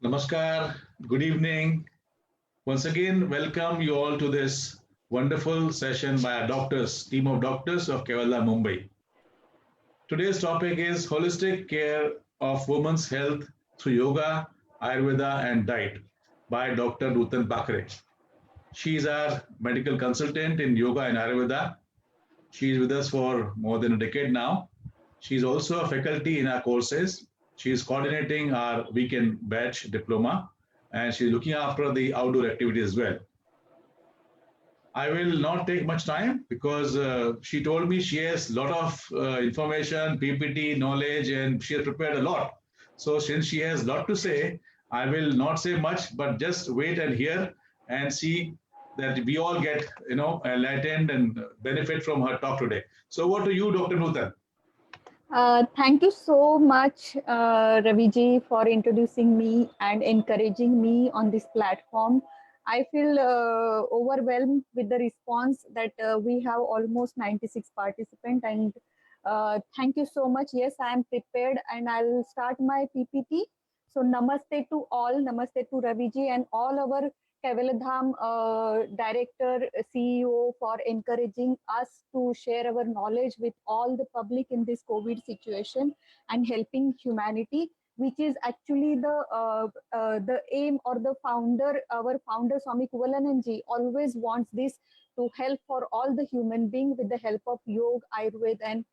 Namaskar, good evening. Once again, welcome you all to this wonderful session by our doctors, team of doctors of Kerala, Mumbai. Today's topic is holistic care of women's health through yoga, Ayurveda, and diet by Dr. Nutan Bakre. She is our medical consultant in yoga and Ayurveda. She is with us for more than a decade now. She is also a faculty in our courses. She is coordinating our weekend batch diploma and she's looking after the outdoor activities as well. I will not take much time because she told me she has a lot of information, PPT, knowledge, and she has prepared a lot. So since she has a lot to say, I will not say much, but just wait and hear and see that we all get, enlightened and benefit from her talk today. So over to you, Dr. Nutan. Thank you so much, Raviji, for introducing me and encouraging me on this platform. I feel overwhelmed with the response that we have almost 96 participants, and thank you so much. Yes, I am prepared, and I'll start my PPT. So, namaste to all, namaste to Raviji and all our Kevaladham director, CEO for encouraging us to share our knowledge with all the public in this COVID situation and helping humanity, which is actually the aim or the founder, our founder Swami Kuvalananji always wants this to help for all the human being with the help of yoga, Ayurveda and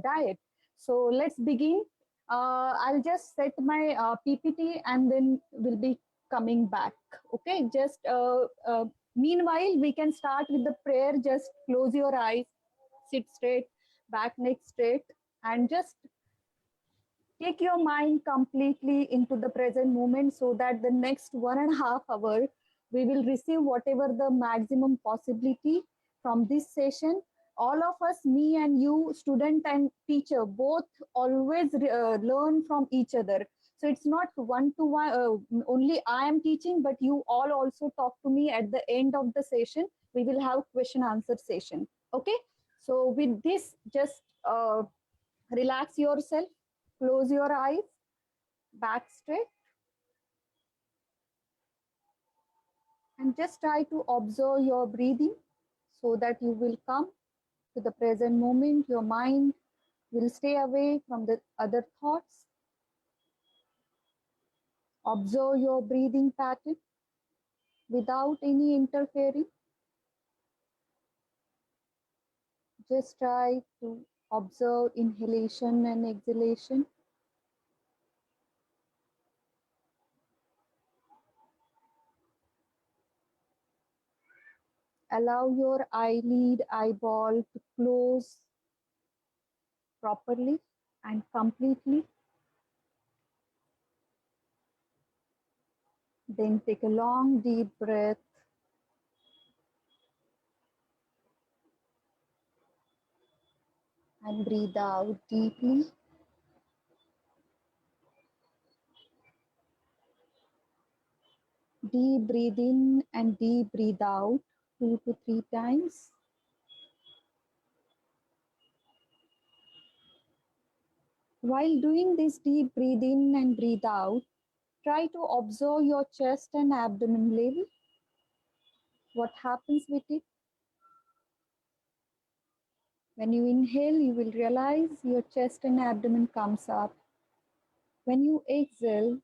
diet. So let's begin. I'll just set my PPT and then we'll be coming back. Okay, just meanwhile, we can start with the prayer. Just close your eyes, sit straight, back neck straight, and just take your mind completely into the present moment so that the next 1.5 hours we will receive whatever the maximum possibility from this session. All of us, me and you, student and teacher, both always learn from each other. So it's not one to one, only I am teaching, but you all also talk to me at the end of the session. We will have question answer session. Okay. So with this, just relax yourself, close your eyes, back straight, and just try to observe your breathing so that you will come to the present moment. Your mind will stay away from the other thoughts. Observe your breathing pattern without any interfering. Just try to observe inhalation and exhalation. Allow your eyelid, eyeball to close properly and completely. Then take a long deep breath and breathe out deeply. Deep breathe in and deep breathe out 2 to 3 times. While doing this deep breathe in and breathe out, try to observe your chest and abdomen level. What happens with it? When you inhale, you will realize your chest and abdomen comes up. When you exhale,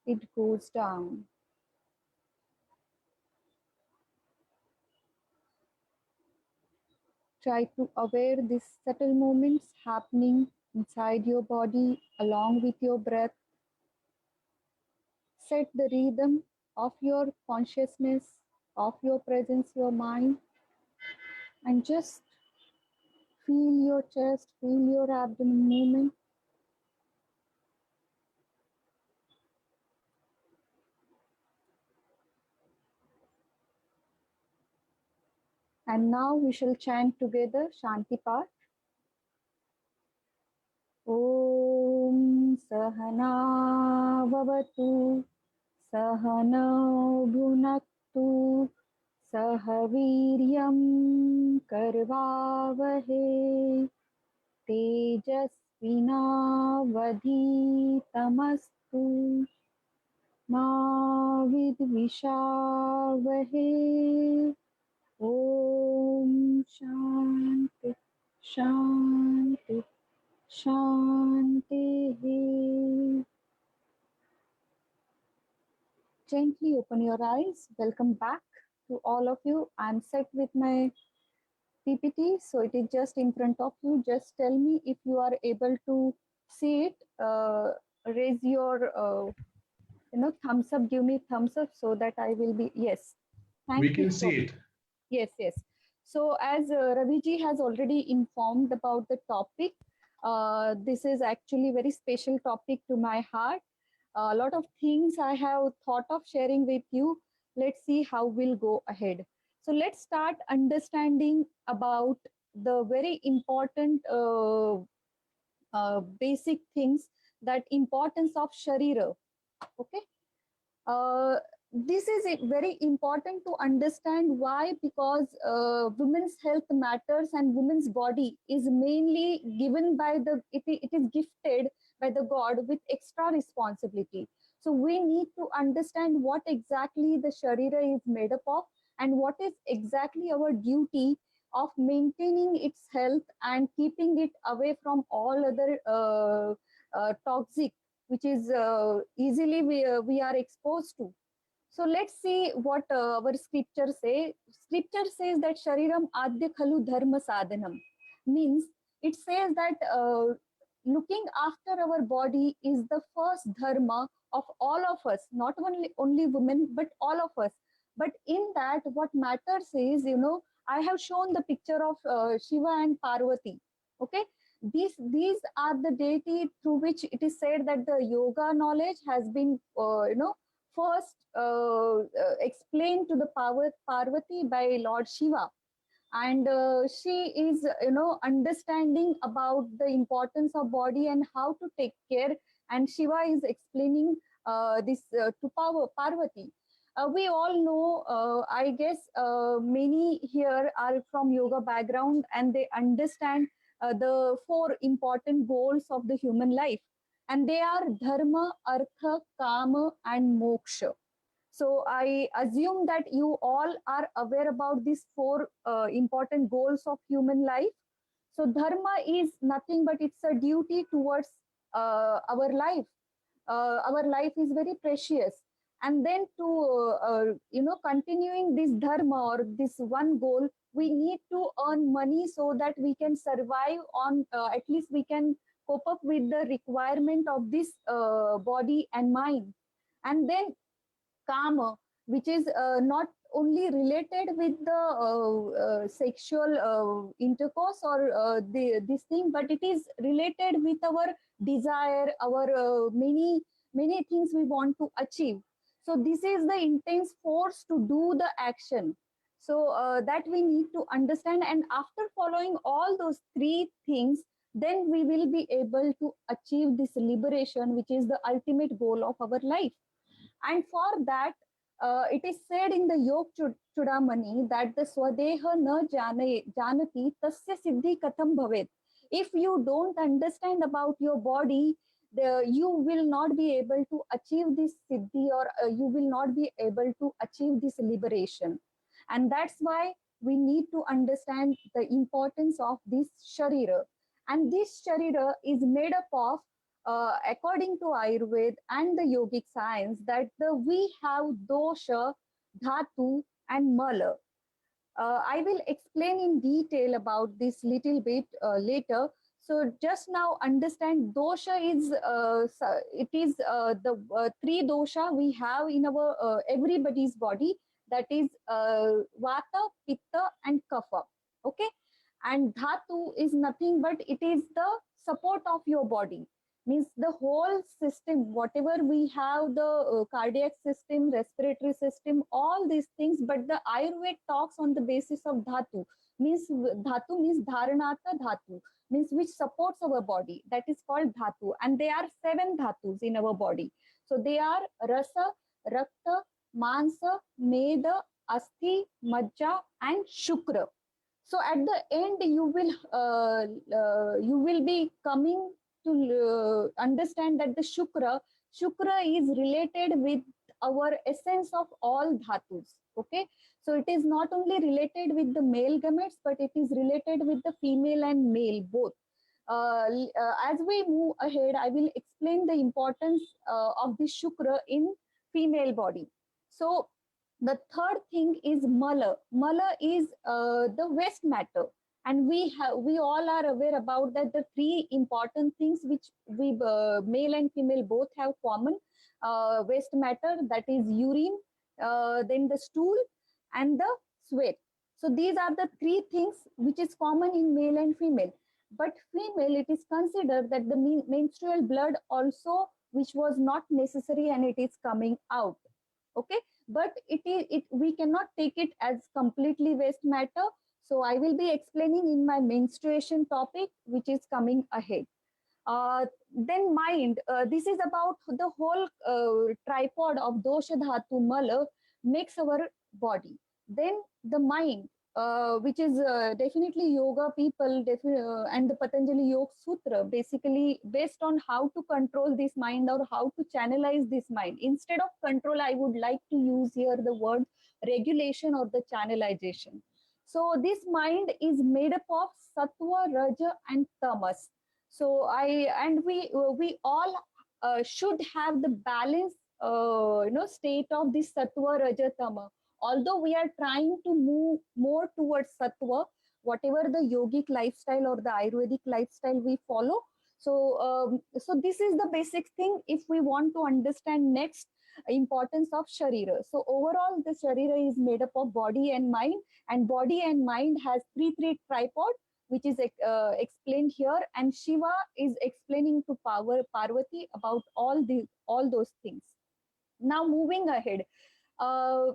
it goes down. Try to aware these subtle movements happening inside your body along with your breath. Set the rhythm of your consciousness, of your presence, your mind, and just feel your chest, feel your abdomen movement. And now we shall chant together Shanti Path. Om Sahana Vavatu Sahana Bhunaktu Sahaviryam Karvavahe Tejasvinavadhitamastu. मा विद्विषावहे। ॐ शान्ति शान्ति शान्तिः. Gently open your eyes. Welcome back to all of you. I'm set with my PPT, so it is just in front of you. Just tell me if you are able to see it. Raise your thumbs up. Give me thumbs up so that I will be yes. We Thank you can so see much. it. Yes, yes. So as Ravi ji has already informed about the topic, this is actually very special topic to my heart. A lot of things I have thought of sharing with you. Let's see how we'll go ahead. So let's start understanding about the very important basic things, that importance of Sharira. Okay. Uh, this is very important to understand. Why? Because women's health matters, and women's body is mainly given by it is gifted by the God with extra responsibility. So we need to understand what exactly the Sharira is made up of, and what is exactly our duty of maintaining its health and keeping it away from all other toxic, which is easily we are exposed to. So let's see what our scripture say. Scripture says that Shariram Adya Khalu Dharma Sadhanam. Means it says that looking after our body is the first dharma of all of us, not only women, but all of us. But in that, what matters is, I have shown the picture of Shiva and Parvati. Okay, these are the deity through which it is said that the yoga knowledge has been first explained to the Parvati by Lord Shiva. And she is understanding about the importance of body and how to take care, and Shiva is explaining this to Parvati. We all know, I guess many here are from yoga background, and they understand the four important goals of the human life, and they are dharma, artha, kama, and moksha. So I assume that you all are aware about these four important goals of human life. So dharma is nothing but it's a duty towards our life. Our life is very precious, and then to continuing this dharma or this one goal, we need to earn money so that we can survive on, at least we can cope up with the requirement of this body and mind. And then kama, which is not only related with the sexual intercourse or this thing, but it is related with our desire, our many things we want to achieve. So this is the intense force to do the action. So that we need to understand, and after following all those three things, then we will be able to achieve this liberation, which is the ultimate goal of our life. And for that, it is said in the Yog Chudamani that the Swadeha na janati tasya siddhi katham bhavet. If you don't understand about your body, you will not be able to achieve this siddhi, or you will not be able to achieve this liberation. And that's why we need to understand the importance of this Sharira. And this Sharira is made up of, according to Ayurveda and the yogic science, that we have dosha, dhatu, and mala. I will explain in detail about this little bit later. So just now understand dosha is it is the three dosha we have in our everybody's body, that is vata, pitta, and kapha. Okay, and dhatu is nothing but it is the support of your body, means the whole system, whatever we have, the cardiac system, respiratory system, all these things. But the Ayurveda talks on the basis of dhatu. Means dhatu means dharanata dhatu, means which supports our body. That is called dhatu, and there are 7 dhatus in our body. So they are rasa, rakta, mansa, meda, asti, majja, and shukra. So at the end, you will be coming to understand that the shukra is related with our essence of all dhatus. Okay, so it is not only related with the male gametes, but it is related with the female and male both. As we move ahead, I will explain the importance of the Shukra in female body. So the third thing is Mala. Mala is the waste matter, and we all are aware about that the three important things which we male and female both have common: waste matter, that is urine, then the stool, and the sweat. So these are the three things which is common in male and female. But female, it is considered that the menstrual blood also, which was not necessary, and it is coming out. Okay, but we cannot take it as completely waste matter. So I will be explaining in my menstruation topic, which is coming ahead. Then mind, this is about the whole tripod of dosha dhatu mala makes our body. Then the mind, which is definitely yoga people and the Patanjali Yoga Sutra, basically based on how to control this mind or how to channelize this mind. Instead of control, I would like to use here the word regulation or the channelization. So this mind is made up of sattva, raja, and tamas. So we all should have the balance, state of this sattva, raja, tama. Although we are trying to move more towards sattva, whatever the yogic lifestyle or the Ayurvedic lifestyle we follow. So this is the basic thing if we want to understand next importance of sharira. So overall, the sharira is made up of body and body and mind has three tripod, which is explained here, and Shiva is explaining to Parvati about all those things. Now moving ahead, uh,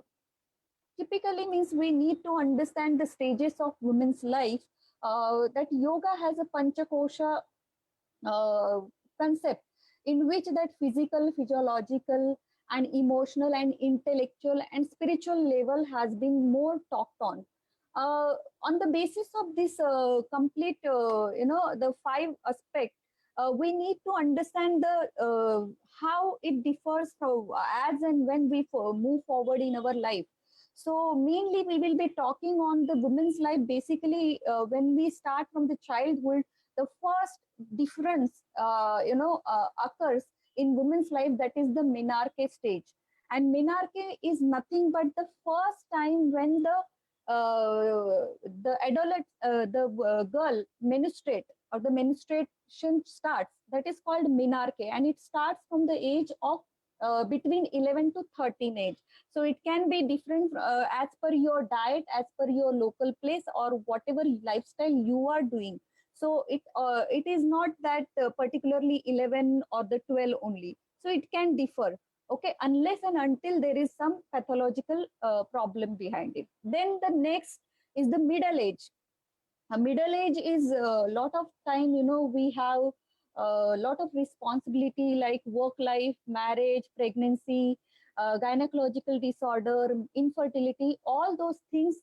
typically means we need to understand the stages of women's life. That yoga has a panchakosha uh, concept in which that physical, physiological, and emotional and intellectual and spiritual level has been more talked on. On the basis of this complete, the five aspect, we need to understand the how it differs from as and when we move forward in our life. So mainly we will be talking on the women's life. Basically, when we start from the childhood, the first difference occurs in women's life, that is the menarche stage. And menarche is nothing but the first time when the adolescent, the girl menstruate or the menstruation starts. That is called menarche, and it starts from the age of between 11 to 13 age. So it can be different as per your diet, as per your local place, or whatever lifestyle you are doing. So it is not that particularly 11 or the 12 only. So it can differ. Okay, unless and until there is some pathological problem behind it. Then the next is the middle age. A middle age is a lot of time, we have a lot of responsibility like work life, marriage, pregnancy, gynecological disorder, infertility. All those things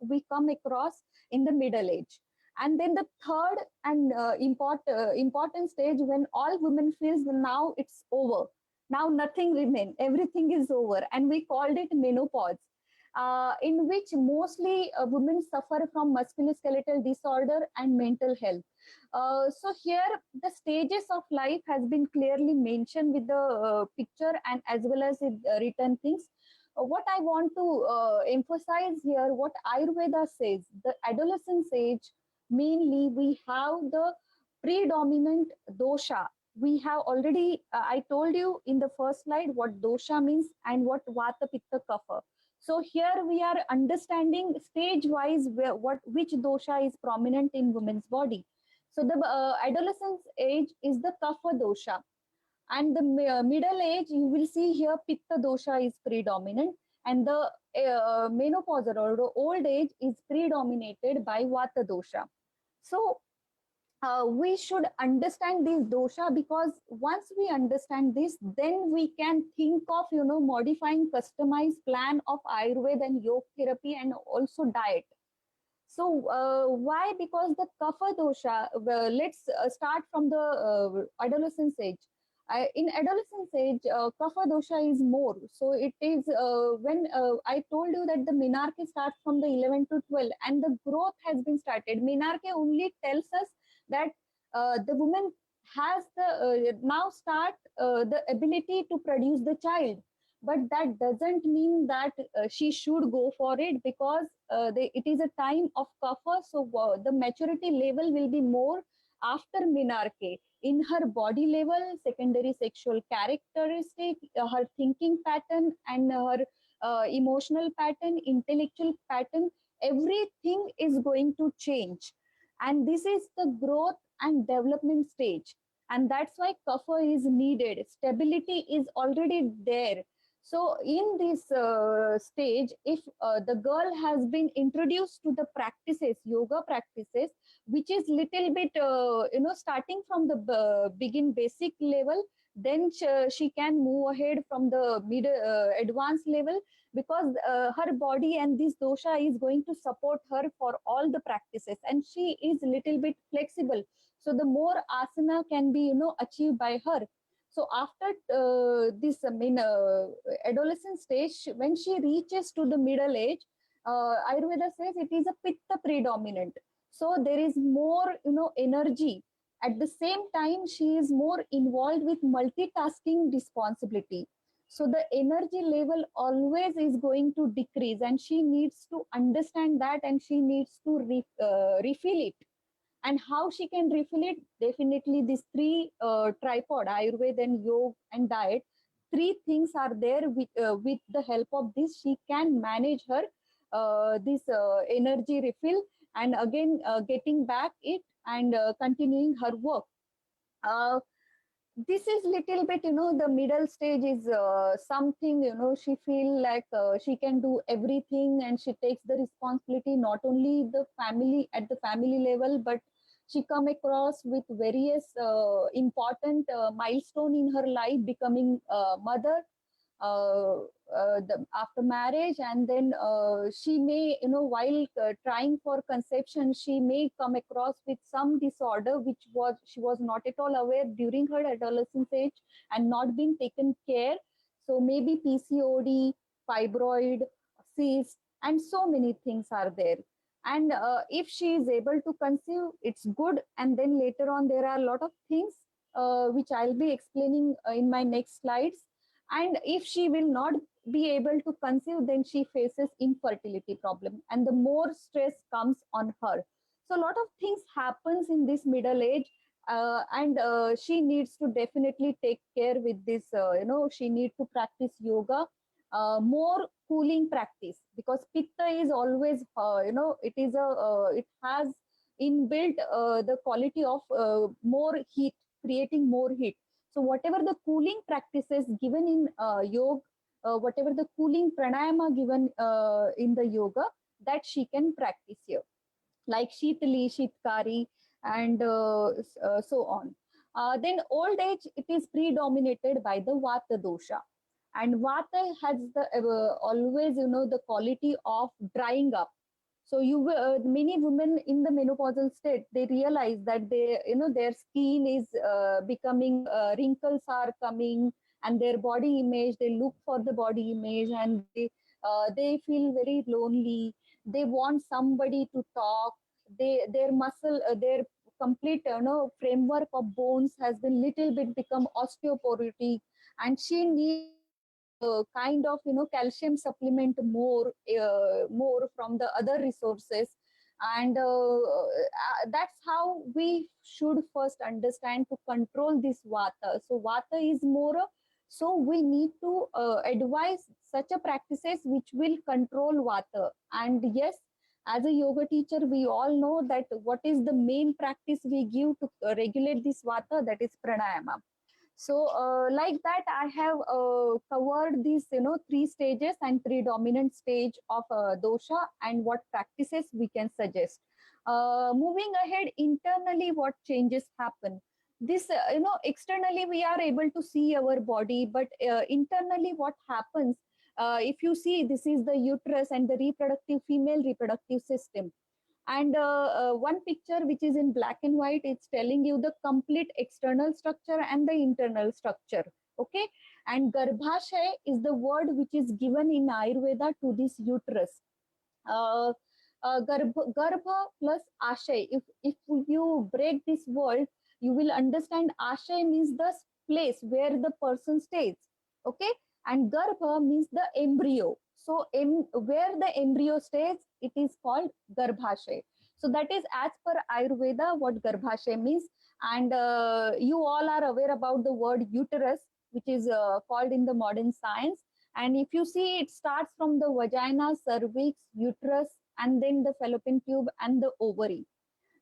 we come across in the middle age. And then the third and important stage, when all women feels now it's over, now nothing remain, everything is over, and we called it menopause, in which mostly women suffer from musculoskeletal disorder and mental health. So here the stages of life has been clearly mentioned with the picture and as well as with written things. What I want to emphasize here, what Ayurveda says, the adolescence age, mainly we have the predominant dosha. We have already, I told you in the first slide what dosha means and what vata, pitta, kapha. So here we are understanding stage wise which dosha is prominent in women's body. So the adolescence age is the kapha dosha, and the middle age you will see here pitta dosha is predominant, and the menopause or the old age is predominated by vata dosha. So we should understand this dosha, because once we understand this, then we can think of modifying customized plan of Ayurveda and yoga therapy and also diet. So why? Because the kapha dosha, let's start from the adolescence age. In adolescence age, kapha dosha is more. So it is when I told you that the menarche starts from the 11 to 12 and the growth has been started. Menarche only tells us that the woman has the now start the ability to produce the child. But that doesn't mean that she should go for it, because it is a time of kapha. So the maturity level will be more after menarche in her body level, secondary sexual characteristic, her thinking pattern, and her emotional pattern, intellectual pattern, everything is going to change. And this is the growth and development stage. And that's why kapha is needed. Stability is already there. So in this stage, if the girl has been introduced to the practices, yoga practices, which is little bit starting from the begin basic level, then she can move ahead from the mid advanced level, because her body and this dosha is going to support her for all the practices, and she is little bit flexible, so the more asana can be achieved by her. So after this adolescent stage, when she reaches to the middle age, ayurveda says it is a pitta predominant, so there is more energy. At the same time, she is more involved with multitasking responsibility, so the energy level always is going to decrease, and she needs to understand that, and she needs to refill it. And how she can refill it? Definitely these three tripod, ayurveda and yoga and diet, three things are there. With the help of this, she can manage her this energy refill, and again getting back it, and continuing her work. uh, this is little bit, the middle stage is something, she feel like she can do everything, and she takes the responsibility not only the family at the family level, but she come across with various important milestone in her life, becoming mother, uh, after marriage, and then she may, while trying for conception, she may come across with some disorder which was she was not at all aware during her adolescence age and not being taken care. So maybe PCOD, fibroid, cyst, and so many things are there. And if she is able to conceive, it's good. And then later on, there are a lot of things which I'll be explaining in my next slides. And if she will not be able to conceive, then she faces infertility problem, and the more stress comes on her. So a lot of things happens in this middle age, and she needs to definitely take care with this. She need to practice yoga, more cooling practice, because pitta is always, it is a it has inbuilt the quality of more heat, creating more heat. So whatever the cooling practices given in yoga, whatever the cooling pranayama given in the yoga, that she can practice here, like Shitali, Shitkari, and so on. Then old age, it is predominated by the Vata dosha. And Vata has the always, the quality of drying up. So many women in the menopausal state, they realize that their skin is becoming, wrinkles are coming, and their body image, they look for the body image, and they feel very lonely. They want somebody to talk. Their muscle, their complete framework of bones has been little bit become osteoporotic, and she needs kind of calcium supplement more from the other resources. And that's how we should first understand to control this vata. So vata is more so we need to advise such a practices which will control vata. And yes, as a yoga teacher, we all know that what is the main practice we give to regulate this vata, that is pranayama. So like that, I have covered these, three stages and three dominant stage of dosha, and what practices we can suggest. Moving ahead, internally, what changes happen? This, externally we are able to see our body, but internally what happens? If you see, this is the uterus and the reproductive female reproductive system. And one picture which is in black and white, it's telling you the complete external structure and the internal structure. Okay. And garbhashay is the word which is given in Ayurveda to this uterus. Garbha plus ashay. If you break this word, you will understand ashay means the place where the person stays. Okay. And garbha means the embryo. So where the embryo stays, it is called garbhashay. So that is as per Ayurveda what garbhashay means. And you all are aware about the word uterus, which is called in the modern science. And if you see, it starts from the vagina, cervix, uterus, and then the fallopian tube and the ovary.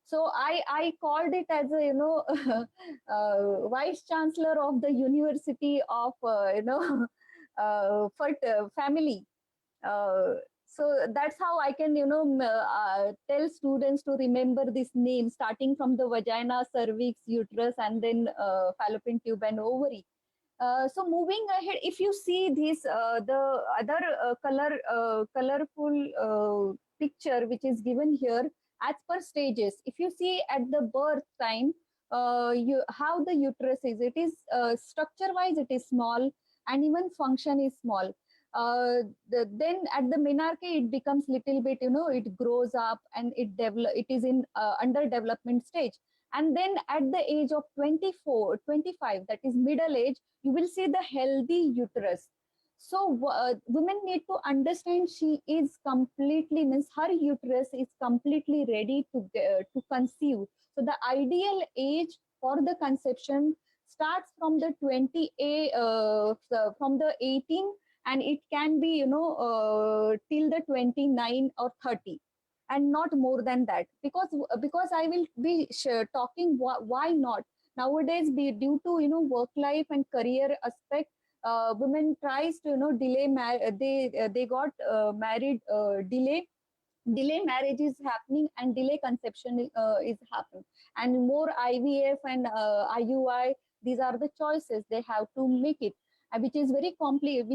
So I called it as a, vice chancellor of the University of, family. Uh, so that's how I can, tell students to remember this name, starting from the vagina, cervix, uterus, and then fallopian tube and ovary. So moving ahead, if you see this, the other colorful picture which is given here as per stages. If you see at the birth time, how the uterus is, it is structure-wise it is small, and even function is small. Then at the menarche it becomes little bit, it grows up and it is in under development stage. And then at the age of 24, 25, that is middle age, you will see the healthy uterus. So women need to understand she is completely, means her uterus is completely ready to conceive. So the ideal age for the conception starts from the 18, and it can be, till the 29 or 30, and not more than that, because I will be talking why not. Nowadays, due to, work life and career aspect, women tries to, delay they got married, delay marriage is happening, and delay conception is happening, and more IVF and IUI. These are the choices they have to make it, which is very complicated,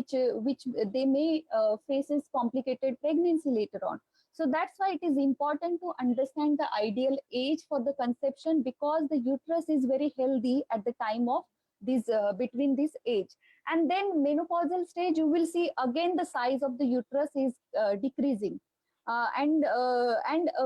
which they may faces complicated pregnancy later on. So that's why it is important to understand the ideal age for the conception, because the uterus is very healthy at the time of this between this age. And then menopausal stage, you will see again the size of the uterus is decreasing.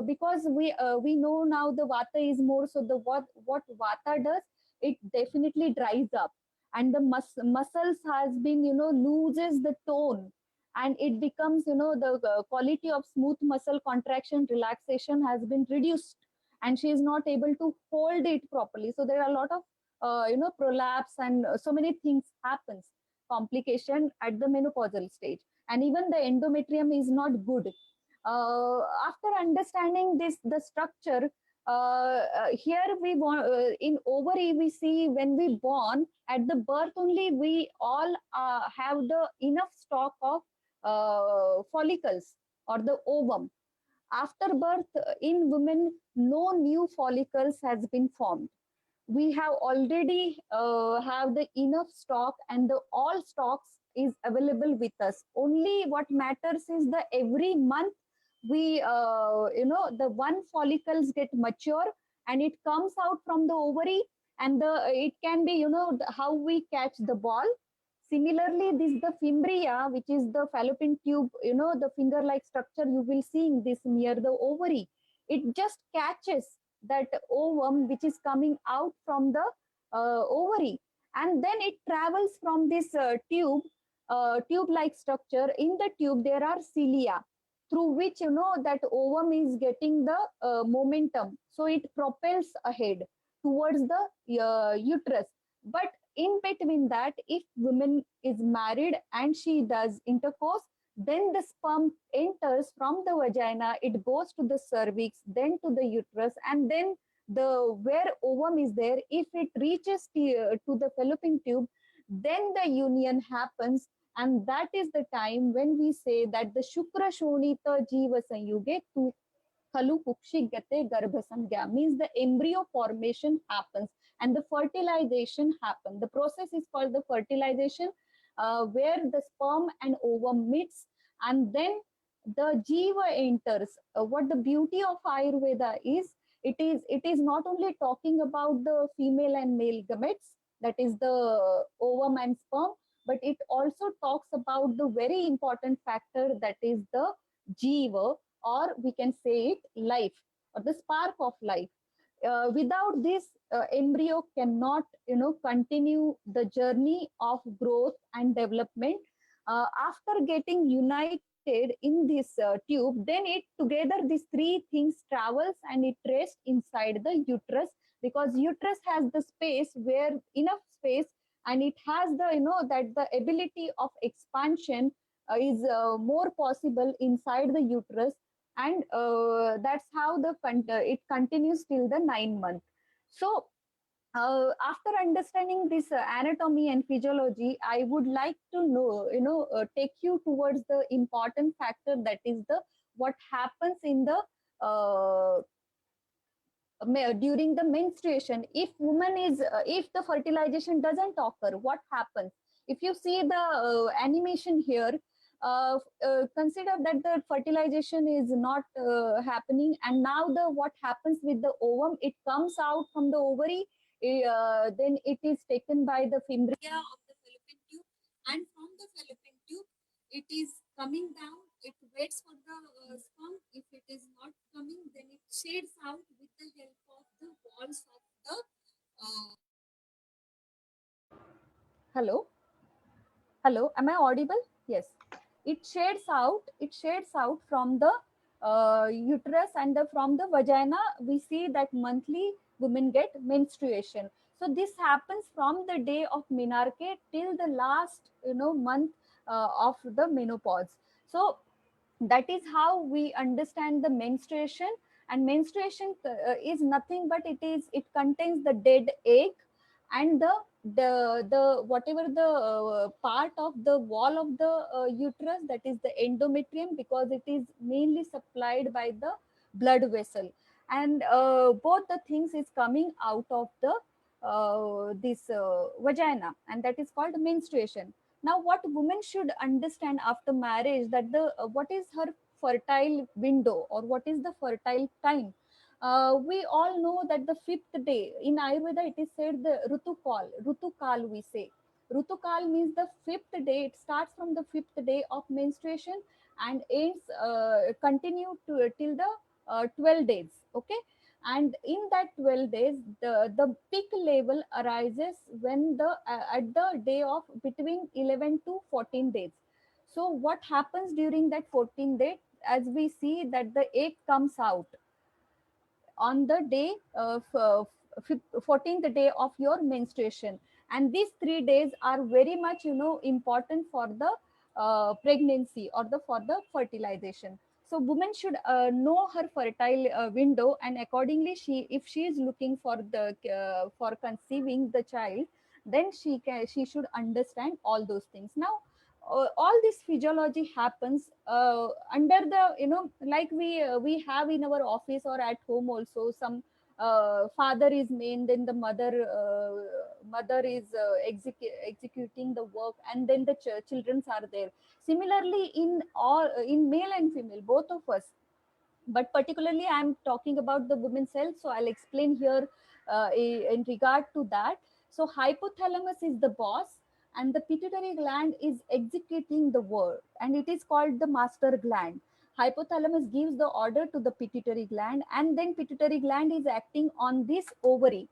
Because we know now the vata is more, so the what vata does, it definitely dries up, and the muscles has been, loses the tone, and it becomes, the quality of smooth muscle contraction relaxation has been reduced, and she is not able to hold it properly. So there are a lot of prolapse, and so many things happens, complication at the menopausal stage. And even the endometrium is not good. After understanding this, the structure, here we want, in ovary we see when we born, at the birth only we all have the enough stock of follicles or the ovum. After birth, in women, no new follicles has been formed. We have already have the enough stock, and the all stocks is available with us. Only what matters is the every month we the one follicles get mature, and it comes out from the ovary, and it can be, how we catch the ball. Similarly, this the fimbria, which is the fallopian tube, the finger like structure you will see in this near the ovary. It just catches that ovum which is coming out from the ovary, and then it travels from this tube like structure. In the tube there are cilia, through which, that ovum is getting the momentum, so it propels ahead towards the uterus. But in between that, if woman is married and she does intercourse, then the sperm enters from the vagina, it goes to the cervix, then to the uterus, and then the where ovum is there, if it reaches to the fallopian tube, then the union happens. And that is the time when we say that the Shukra Shonita Jiva Sanyuge tu Khalu Kukshi Gate Garbha Sangya, means the embryo formation happens and the fertilization happens. The process is called the fertilization, where the sperm and ovum meets, and then the jiva enters. What the beauty of Ayurveda is, it is not only talking about the female and male gametes, that is the ovum and sperm, but it also talks about the very important factor, that is the jiva, or we can say it life, or the spark of life. Without this, embryo cannot continue the journey of growth and development. After getting united in this tube, then it together these three things travels and it rests inside the uterus, because uterus has the space, where enough space, and it has the that the ability of expansion is more possible inside the uterus. And that's how it continues till the 9 month. So after understanding this anatomy and physiology, I would like to know, take you towards the important factor, that is the what happens in the uh, during the menstruation. If woman is if the fertilization doesn't occur, what happens? If you see the animation here, consider that the fertilization is not happening, and now the what happens with the ovum, it comes out from the ovary, then it is taken by the fimbria of the fallopian tube, and from the fallopian tube it is coming down, it waits for the sperm. If it is not coming, then it shades out with the help of the walls of the hello. Hello, am I audible? Yes. It shades out from the uterus, and from the vagina we see that monthly women get menstruation. So this happens from the day of menarche till the last month of the menopause. So that is how we understand the menstruation. And menstruation is nothing but it contains the dead egg, and the whatever the part of the wall of the uterus, that is the endometrium, because it is mainly supplied by the blood vessel. And both the things is coming out of the this vagina, and that is called menstruation. Now what women should understand after marriage, that the what is her fertile window, or what is the fertile time. We all know that the fifth day in Ayurveda, it is said the rutukal we say. Rutukal means the fifth day. It starts from the fifth day of menstruation and ends continue to till the 12 days. Okay. And in that 12 days, the peak level arises when the at the day of between 11 to 14 days. So what happens during that 14 day, as we see that the egg comes out on the day of 14th day of your menstruation. And these 3 days are very much important for the pregnancy, or the for the fertilization. So women should know her fertile window, and accordingly, if she is looking for the for conceiving the child, then she should understand all those things. Now all this physiology happens under the like we have in our office or at home also. Some father is main, then the mother is executing the work, and then the children are there. Similarly, in all, in male and female, both of us, but particularly I'm talking about the women's health, so I'll explain here in regard to that. So hypothalamus is the boss, and the pituitary gland is executing the work, and it is called the master gland. Hypothalamus gives the order to the pituitary gland, and then pituitary gland is acting on this ovary.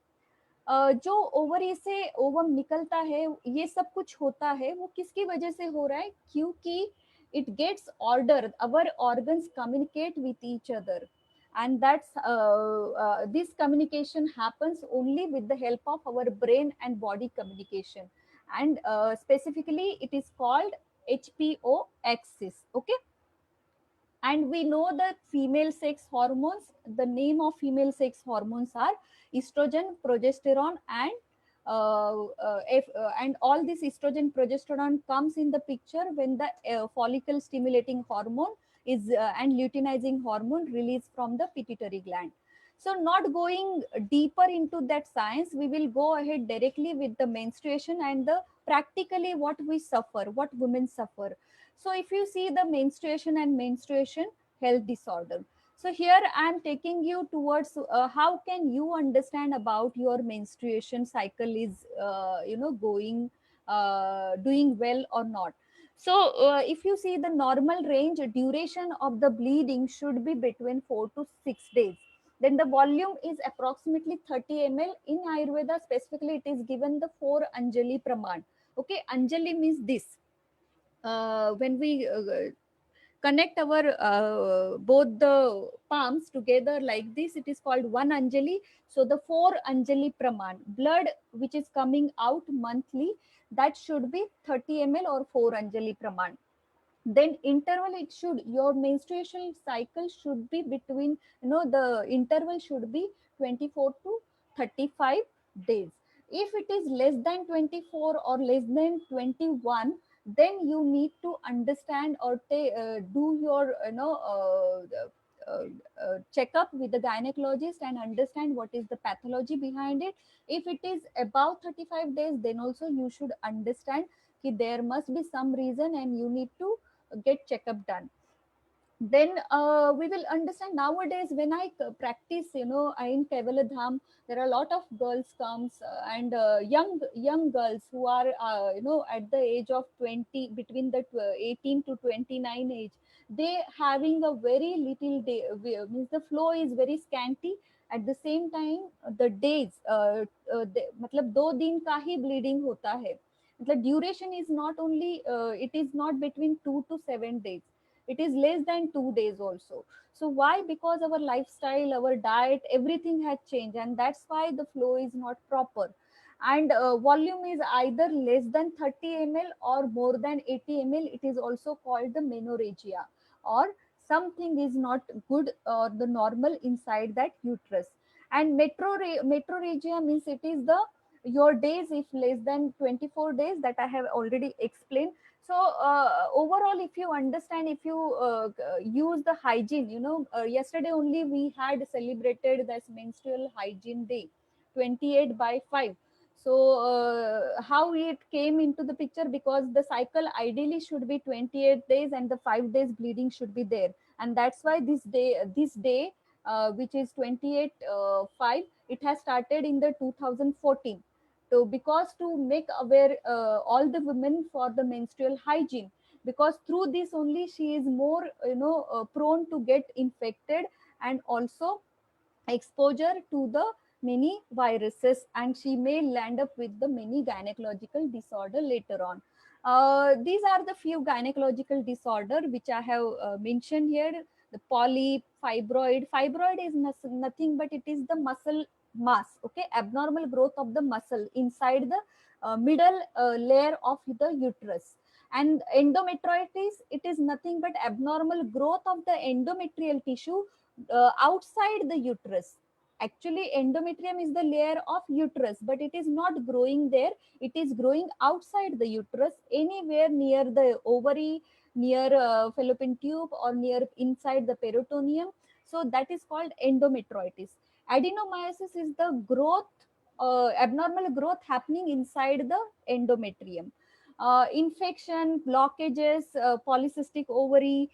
जो ovary से ovum निकलता है, ये सब कुछ होता है, वो किसकी वजह से हो रहा है? क्योंकि it gets order, our organs communicate with each other, and this communication happens only with the help of our brain and body communication. And specifically it is called HPO axis. Okay. And we know that female sex hormones, the name of female sex hormones are estrogen, progesterone, and and all this estrogen progesterone comes in the picture when the follicle stimulating hormone is and luteinizing hormone released from the pituitary gland. So not going deeper into that science, we will go ahead directly with the menstruation and the practically what we suffer, what women suffer. So if you see the menstruation and menstruation health disorder, so here I am taking you towards how can you understand about your menstruation cycle is going doing well or not. So if you see the normal range duration of the bleeding should be between 4 to 6 days. Then the volume is approximately 30 ml. In Ayurveda specifically it is given the 4 Anjali Praman. Okay, Anjali means this. When we connect our both the palms together like this, it is called one Anjali. So the 4 Anjali Praman blood which is coming out monthly, that should be 30 ml or 4 Anjali Praman. Then interval, it should, your menstruation cycle should be between, the interval should be 24 to 35 days. If it is less than 24 or less than 21, then you need to understand or do your checkup with the gynecologist and understand what is the pathology behind it. If it is above 35 days, then also you should understand that there must be some reason and you need to get checkup done. Then we will understand nowadays when I practice, in Kevala Dham, there are a lot of girls comes and young girls who are at the age of 20, between the 18 to 29 age, they having a very little day, means the flow is very scanty. At the same time the days मतलब 2 दिन का ही bleeding होता है. The duration is not only it is not between 2 to 7 days, it is less than 2 days also. So why? Because our lifestyle, our diet, everything has changed, and that's why the flow is not proper. And volume is either less than 30 ml or more than 80 ml. It is also called the menorrhagia, or something is not good or the normal inside that uterus. And metrorrhagia means it is the your days if less than 24 days, that I have already explained. So overall, if you understand, if you use the hygiene, yesterday only we had celebrated this menstrual hygiene day, 28 by 5. So how it came into the picture, because the cycle ideally should be 28 days and the 5 days bleeding should be there, and that's why this day which is 28 5, it has started in the 2014. So because to make aware all the women for the menstrual hygiene, because through this only she is more prone to get infected, and also exposure to the many viruses, and she may land up with the many gynecological disorder later on. These are the few gynecological disorder which I have mentioned here. The polyp, fibroid is nothing but it is the muscle mass, okay, abnormal growth of the muscle inside the middle layer of the uterus. And endometriosis, it is nothing but abnormal growth of the endometrial tissue outside the uterus. Actually endometrium is the layer of uterus, but it is not growing there, it is growing outside the uterus, anywhere near the ovary, near fallopian tube, or near inside the peritoneum. So that is called endometriosis. Adenomyosis is the growth, abnormal growth happening inside the endometrium. Infection, blockages, polycystic ovary,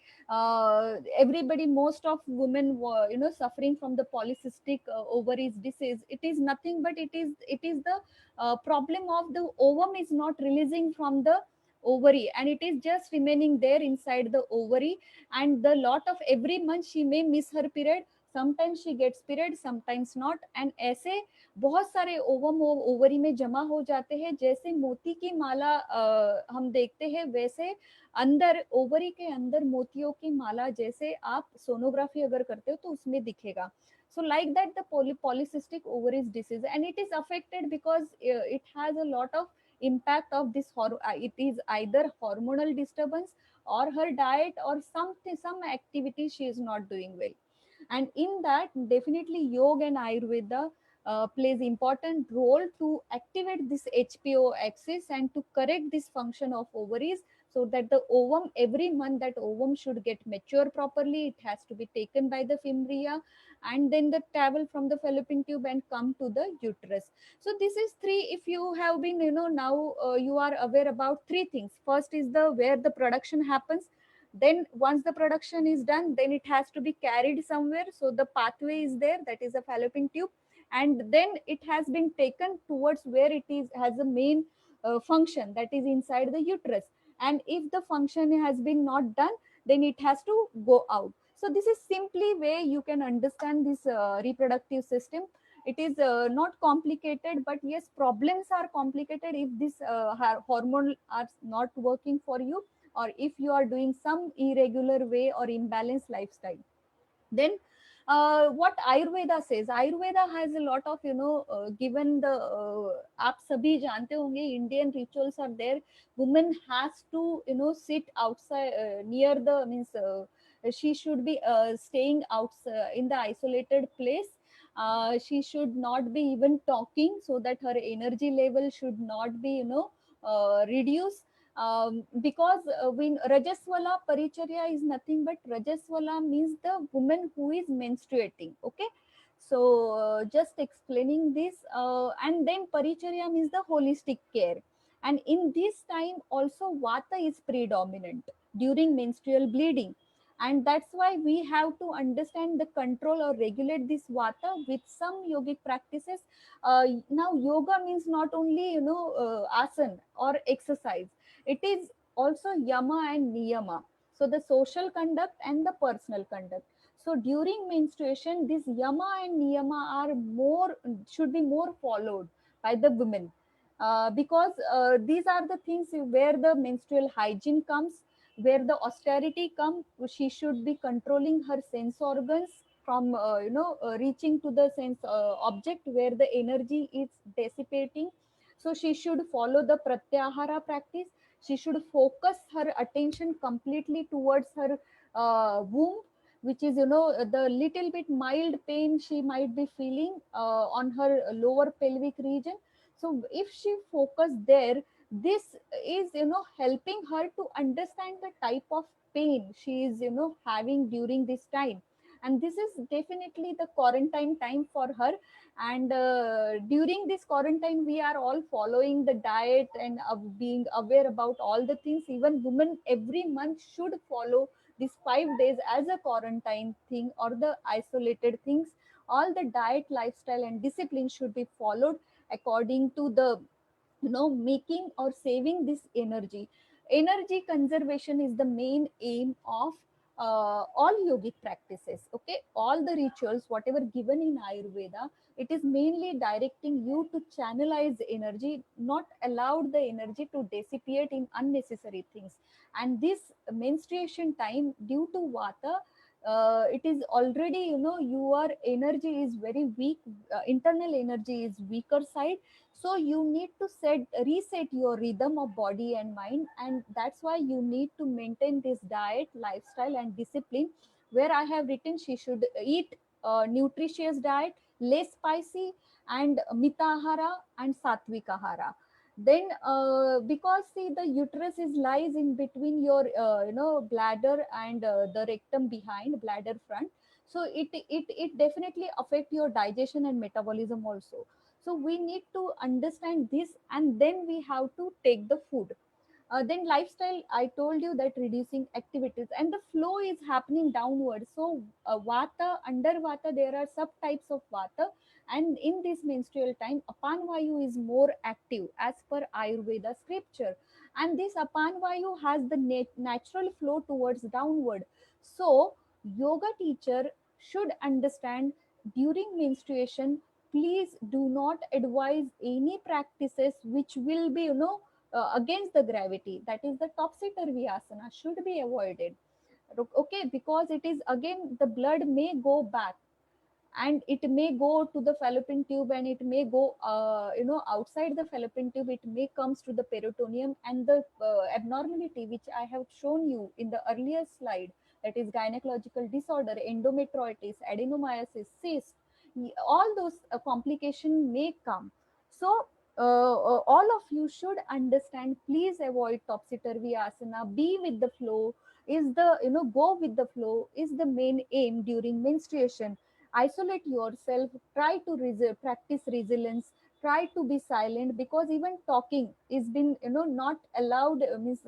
everybody, most of women were suffering from the polycystic ovaries disease. It is nothing but it is the problem of the ovum is not releasing from the ovary, and it is just remaining there inside the ovary. And the lot of every month she may miss her period, sometimes she gets period, sometimes not, and ऐसे बहुत सारे ovum ovary में जमा हो जाते हैं, जैसे मोती की माला हम देखते हैं वैसे अंदर ओवरी के अंदर मोतियों की माला जैसे आप सोनोग्राफी अगर करते हो तो उसमें दिखेगा. So like that the polycystic ovaries disease, and it is affected because it has a lot of impact of this it is either hormonal disturbance or her diet or some activity she is not doing well. And in that definitely yoga and ayurveda plays important role to activate this HPO axis and to correct this function of ovaries, so that the ovum, every month that ovum should get mature properly. It has to be taken by the fimbria, and then the travel from the fallopian tube and come to the uterus. So this is three. If you have been, now you are aware about three things. First is the where the production happens. Then once the production is done, then it has to be carried somewhere, so the pathway is there, that is a fallopian tube. And then it has been taken towards where it is has a main function, that is inside the uterus. And if the function has been not done, then it has to go out. So this is simply way you can understand this reproductive system. It is not complicated, but yes, problems are complicated if this hormone are not working for you, or if you are doing some irregular way or imbalanced lifestyle. Then what Ayurveda says, Ayurveda has a lot of, given the आप सभी जानते होंगे Indian rituals are there. Woman has to, sit outside, near the, means she should be staying outside in the isolated place. She should not be even talking, so that her energy level should not be, reduced. Because when Rajaswala Paricharya is nothing but Rajaswala means the woman who is menstruating. Okay, so just explaining this, and then Paricharya means the holistic care. And in this time also Vata is predominant during menstrual bleeding, and that's why we have to understand the control or regulate this Vata with some yogic practices. Now yoga means not only, asana or exercise, it is also yama and niyama, so the social conduct and the personal conduct. So during menstruation, this yama and niyama are more, should be more followed by the women, because these are the things where the menstrual hygiene comes, where the austerity comes. She should be controlling her sense organs from, reaching to the sense object where the energy is dissipating. So she should follow the pratyahara practice. She should focus her attention completely towards her womb, which is, the little bit mild pain she might be feeling on her lower pelvic region. So if she focus there, this is, helping her to understand the type of pain she is, having during this time. And this is definitely the quarantine time for her. And during this quarantine we are all following the diet and being aware about all the things. Even women every month should follow these 5 days as a quarantine thing or the isolated things. All the diet, lifestyle and discipline should be followed according to the, making or saving this energy. Energy conservation is the main aim of all yogic practices. Okay, all the rituals whatever given in Ayurveda, it is mainly directing you to channelize energy, not allowed the energy to dissipate in unnecessary things. And this menstruation time, due to Vata, it is already, your energy is very weak, internal energy is weaker side. So you need to reset your rhythm of body and mind, and that's why you need to maintain this diet, lifestyle and discipline, where I have written she should eat nutritious diet, less spicy, and mitahara and satvikahara. Then because see the uterus is lies in between your, bladder and the rectum behind bladder front. So it definitely affect your digestion and metabolism also. So we need to understand this, and then we have to take the food. Then lifestyle, I told you that reducing activities and the flow is happening downward. So vata, under vata there are subtypes of vata, and in this menstrual time apan vayu is more active as per Ayurveda scripture. And this apan vayu has the natural flow towards downward. So yoga teacher should understand, during menstruation please do not advise any practices which will be, against the gravity. That is the topsy turvy asana should be avoided. Okay, because it is again the blood may go back, and it may go to the fallopian tube, and it may go, outside the fallopian tube, it may comes to the peritoneum. And the abnormality which I have shown you in the earlier slide, that is gynecological disorder, endometriosis, adenomyosis, cyst, all those complication may come. So all of you should understand, please avoid topsy turvy asana, be with the flow is the, go with the flow is the main aim during menstruation. Isolate yourself, try to practice resilience, try to be silent, because even talking is been, not allowed, means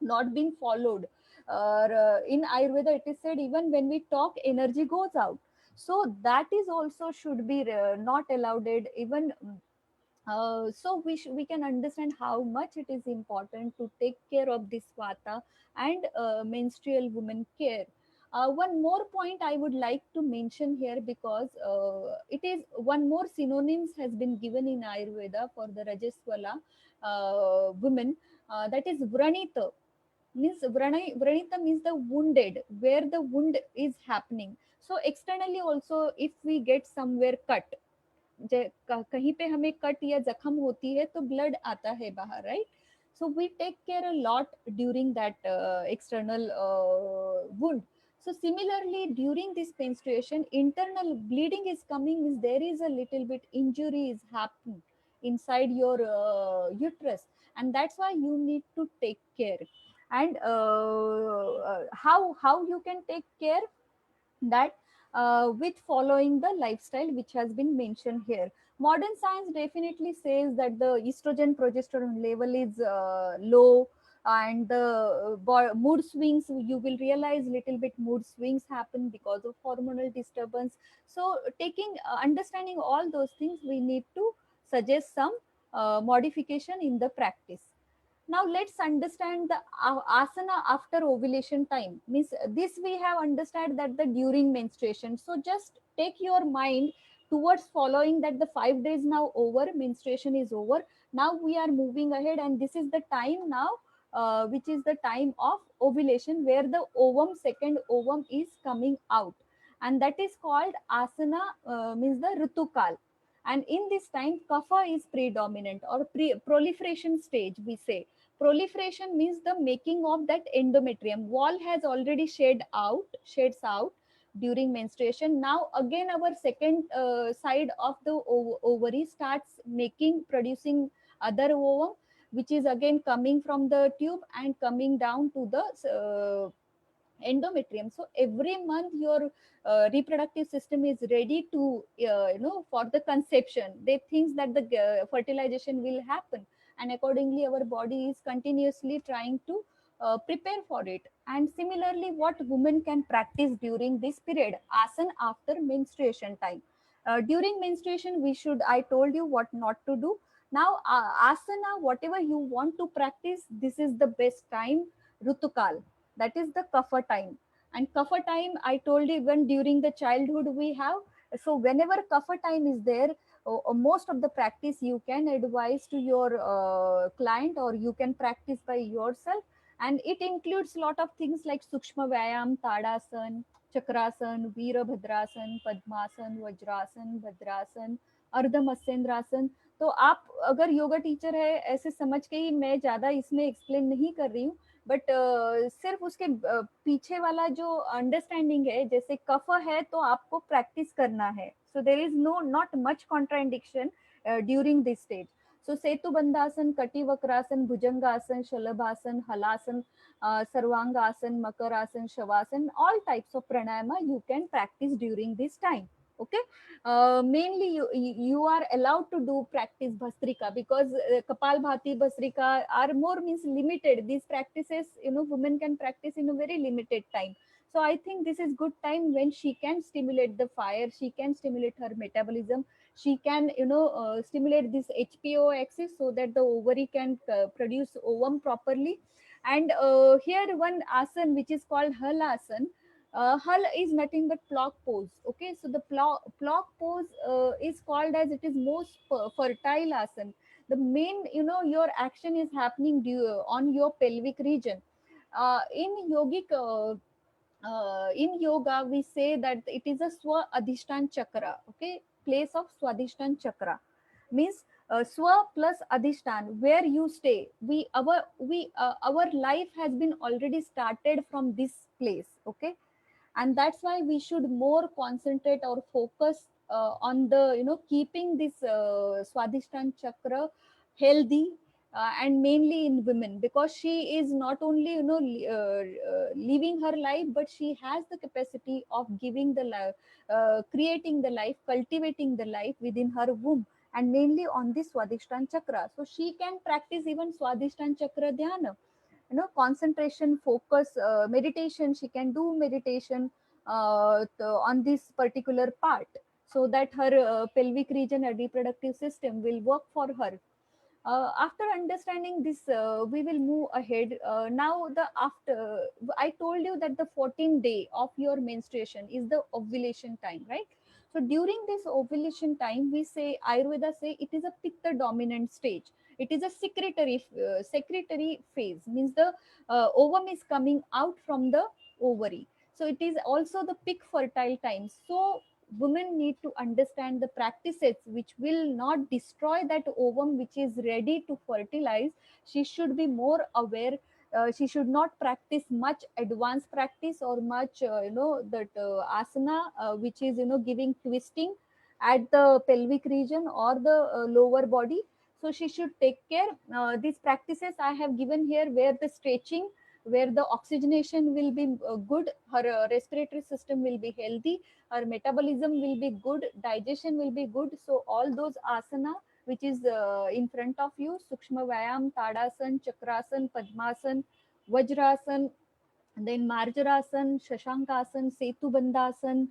not been followed. In Ayurveda it is said, even when we talk, energy goes out. So that is also should be not allowed, even. So we can understand how much it is important to take care of this vata and menstrual women care. One more point I would like to mention here, because it is one more synonyms has been given in Ayurveda for the Rajaswala women, that is Vranita. Means Vranita means the wounded, where the wound is happening. So externally also, if we get somewhere cut, कहीं पे हमें cut या जख्म होती है तो blood आता है बाहर, right? So we take care a lot during that external wound. So similarly, during this menstruation, internal bleeding is coming, means there is a little bit injury is happening inside your uterus, and that's why you need to take care. And how you can take care that, with following the lifestyle which has been mentioned here. Modern science definitely says that the estrogen progesterone level is low, and the mood swings, you will realize little bit mood swings happen because of hormonal disturbance. So taking understanding all those things, we need to suggest some modification in the practice. Now let's understand the asana after ovulation time. Means this we have understood that the during menstruation. So just take your mind towards following that the 5 days now over, menstruation is over. Now we are moving ahead, and this is the time now, which is the time of ovulation, where the ovum, second ovum is coming out, and that is called asana, means the ritukal. And in this time, kapha is predominant, or proliferation stage, we say. Proliferation means the making of that endometrium wall has already sheds out during menstruation. Now again our second side of the ovary starts making, producing other ovum, which is again coming from the tube and coming down to the endometrium. So every month your reproductive system is ready to, for the conception. They think that the fertilization will happen, and accordingly our body is continuously trying to prepare for it. And similarly, what women can practice during this period, asan after menstruation time. During menstruation, we should, I told you what not to do. Now asana, whatever you want to practice, this is the best time, rutukal, that is the kapha time. And kapha time, I told you, even during the childhood we have. So whenever kapha time is there, most of the practice you can advise to your client, or you can practice by yourself. And it includes a lot of things like sukshma vyayam, tadasan, chakrasan, वीरभद्रासन, पद्मासन, वज्रासन, भद्रासन, अर्धमत्स्येंद्रासन. तो आप अगर yoga teacher है, ऐसे समझ के ही, मैं ज्यादा इसमें एक्सप्लेन नहीं कर रही हूँ, बट सिर्फ उसके पीछे वाला जो अंडरस्टैंडिंग है, जैसे कफ है तो आपको प्रैक्टिस करना है. So there is no not much contradiction during this stage. So सेतु बंधासन, कटी वक्रासन, भुजंगासन, शलभासन, हलासन, सर्वांगासन, मकरासन, शवासन, all types of pranayama you can practice during this time. Okay. Mainly you are allowed to do practice bhastrika, because kapal bhati, bhastrika are more means limited. These practices, women can practice in a very limited time. So I think this is good time when she can stimulate the fire, she can stimulate her metabolism, she can, stimulate this hpo axis, so that the ovary can produce ovum properly. And here one asan which is called hal asan. Hal is nothing but plock pose. Okay, so the plock pose is called as, it is most fertile asan. The main, your action is happening on your pelvic region. In yoga, we say that it is a swa adhishtan chakra. Okay, place of swadhishtan chakra means swa plus adhishtan, where you stay. Our life has been already started from this place. Okay, and that's why we should more concentrate or focus on the keeping this Swadhisthana chakra healthy, and mainly in women, because she is not only living her life, but she has the capacity of giving the life, creating the life, cultivating the life within her womb, and mainly on the Swadhisthana chakra. So she can practice even Swadhisthana chakra dhyana, concentration, focus, meditation. She can do meditation on this particular part, so that her pelvic region and reproductive system will work for her. After understanding this, we will move ahead. Now, the after I told you that the 14th day of your menstruation is the ovulation time, right? So during this ovulation time, we say, Ayurveda say, it is a pitta dominant stage. It is a secretory phase, means the ovum is coming out from the ovary. So it is also the peak fertile time. So women need to understand the practices which will not destroy that ovum which is ready to fertilize. She should be more aware. She should not practice much advanced practice, or much that asana which is giving twisting at the pelvic region or the lower body. So she should take care. These practices I have given here, where the stretching, where the oxygenation will be good, her respiratory system will be healthy, our metabolism will be good, digestion will be good. So all those asana which is in front of you, Sukshma Vyayam, Tadasan, Chakrasan, Padmasan, Vajrasan, then Marjarasan, Shashankasan, Setubandhasan,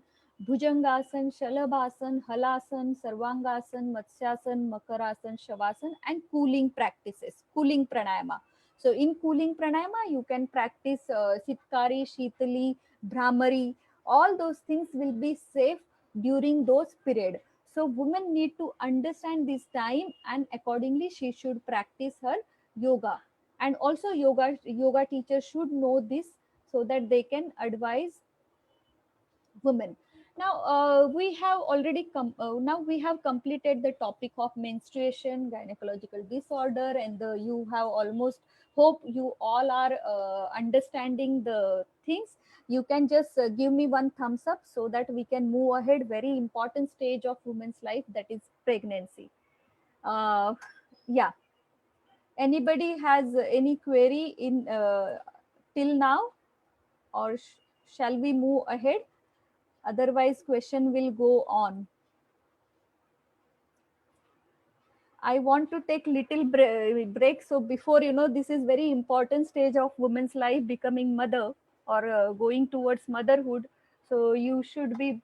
Bhujangasan, Shalabhasan, Halasan, Sarvangasan, Matsyasana, Makarasan, Shavasana, and cooling practices, cooling pranayama. So in cooling pranayama, you can practice Sitkari, Shitali, Brahmari. All those things will be safe during those period. So women need to understand this time, and accordingly she should practice her yoga. And also yoga teachers should know this, so that they can advise women. Now now we have completed the topic of menstruation, gynecological disorder, and you have almost, hope you all are understanding the things. You can just give me one thumbs up, so that we can move ahead. Very important stage of women's life, that is pregnancy. Yeah, anybody has any query in till now, or shall we move ahead? Otherwise question will go on. I want to take little break. So before, this is very important stage of women's life, becoming mother, or going towards motherhood. So you should be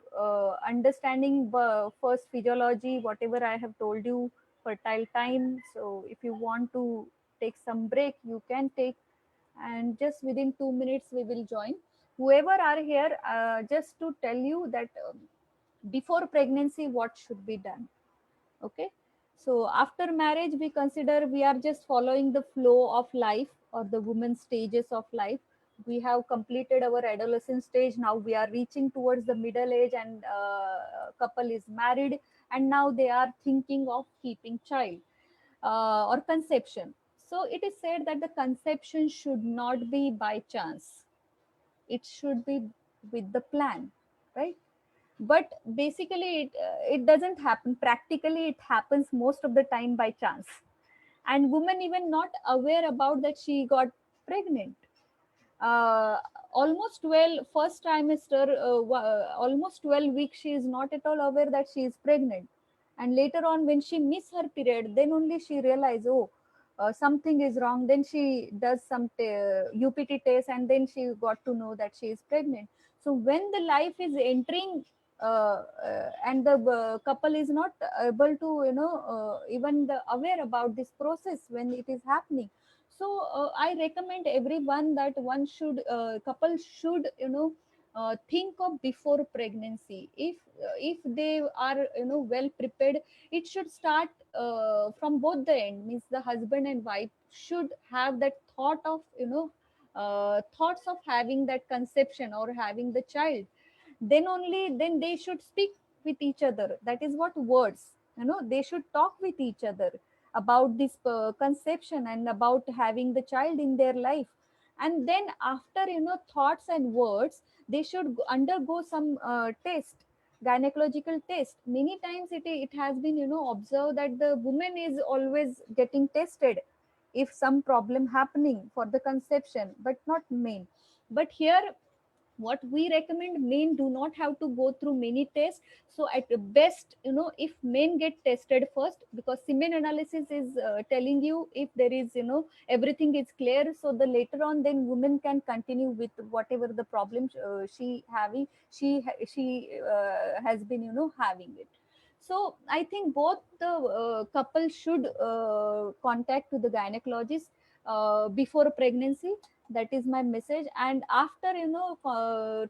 understanding first physiology, whatever I have told you, fertile time. So if you want to take some break, you can take, and just within 2 minutes we will join. Whoever are here, just to tell you that before pregnancy what should be done. Okay, so after marriage, we consider we are just following the flow of life, or the women's stages of life. We have completed our adolescent stage. Now we are reaching towards the middle age, and couple is married, and now they are thinking of keeping child, or conception. So it is said that the conception should not be by chance, it should be with the plan, right? But basically it doesn't happen practically. It happens most of the time by chance, and women even not aware about that she got pregnant. uh, Almost 12 first trimester, almost 12 weeks, she is not at all aware that she is pregnant. And later on, when she miss her period, then only she realize, oh, something is wrong. Then she does some upt test, and then she got to know that she is pregnant. So when the life is entering, and the couple is not able to even aware about this process when it is happening. So I recommend everyone that one should couple should think of before pregnancy. If they are well prepared, it should start from both the end, means the husband and wife should have that thought of thoughts of having that conception or having the child. Then only then they should speak with each other. That is what words, they should talk with each other about this conception and about having the child in their life. And then after thoughts and words, they should undergo some test. gynecological test. Many times it has been observed that the woman is always getting tested if some problem happening for the conception, but not men. But here what we recommend, men do not have to go through many tests. So at the best, if men get tested first, because semen analysis is telling you if there is everything is clear, so the later on then women can continue with whatever the problem she has been having it. So I think both the couple should contact to the gynecologist before pregnancy. That is my message. And after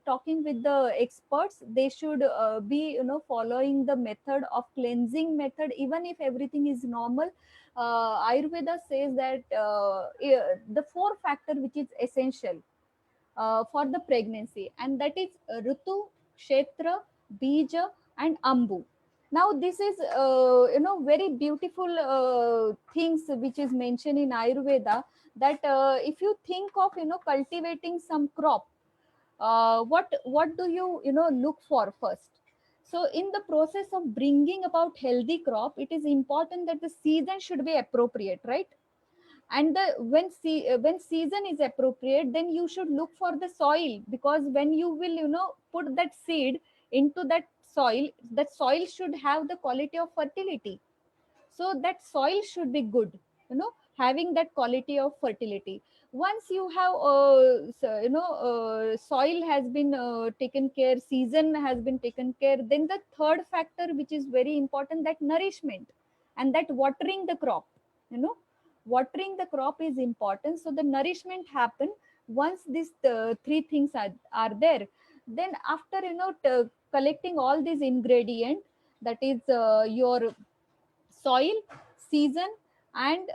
talking with the experts, they should be following the method of cleansing method. Even if everything is normal, Ayurveda says that the four factor which is essential for the pregnancy, and that is Ritu, Kshetra, Bija, and Ambu. Now this is very beautiful things which is mentioned in Ayurveda, that if you think of cultivating some crop, what do you look for first? So in the process of bringing about healthy crop, it is important that the season should be appropriate, right? And when season is appropriate, then you should look for the soil, because when you will put that seed into that soil should have the quality of fertility. So that soil should be good, having that quality of fertility. Once you have soil has been taken care, season has been taken care, then the third factor which is very important, that nourishment, and that watering the crop, you know watering the crop is important. So the nourishment happen once these three things are there. Then after collecting all these ingredient, that is your soil, season, and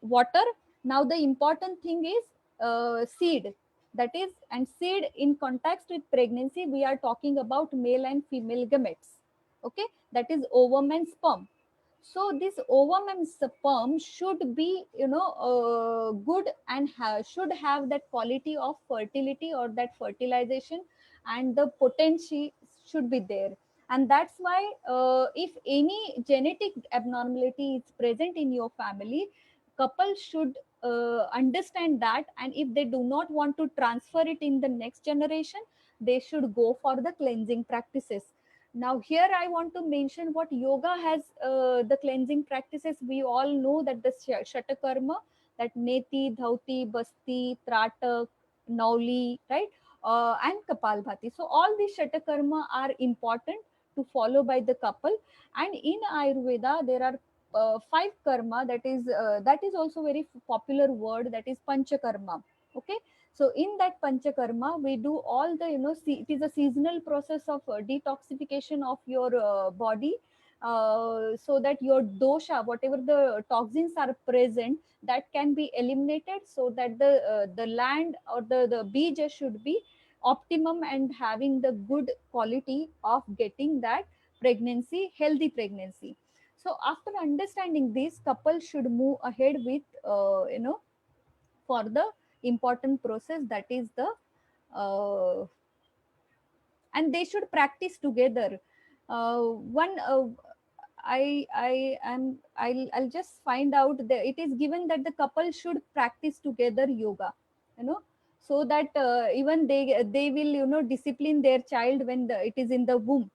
water. Now the important thing is seed. That is, and seed in context with pregnancy, we are talking about male and female gametes. Okay, that is ovum and sperm. So this ovum and sperm should be good, and should have that quality of fertility or that fertilization, and the potential should be there. And that's why if any genetic abnormality is present in your family, couple should understand that, and if they do not want to transfer it in the next generation, they should go for the cleansing practices. Now here I want to mention what yoga has, the cleansing practices. We all know that the shatakarma, that neti, dhauti, basti, tratak, nauli, right? And kapalbhati. So all these shatakarma are important to follow by the couple. And in Ayurveda there are five karma, that is also very popular word, that is panchakarma. Okay, so in that panchakarma, we do all the it is a seasonal process of detoxification of your body, so that your dosha, whatever the toxins are present, that can be eliminated, so that the land or the bija should be optimum and having the good quality of getting that pregnancy, healthy pregnancy. So after understanding this, couple should move ahead with for the important process, that is the uh, and they should practice together. One I'll just find out that it is given that the couple should practice together yoga, you know so that even they will discipline their child when it is in the womb.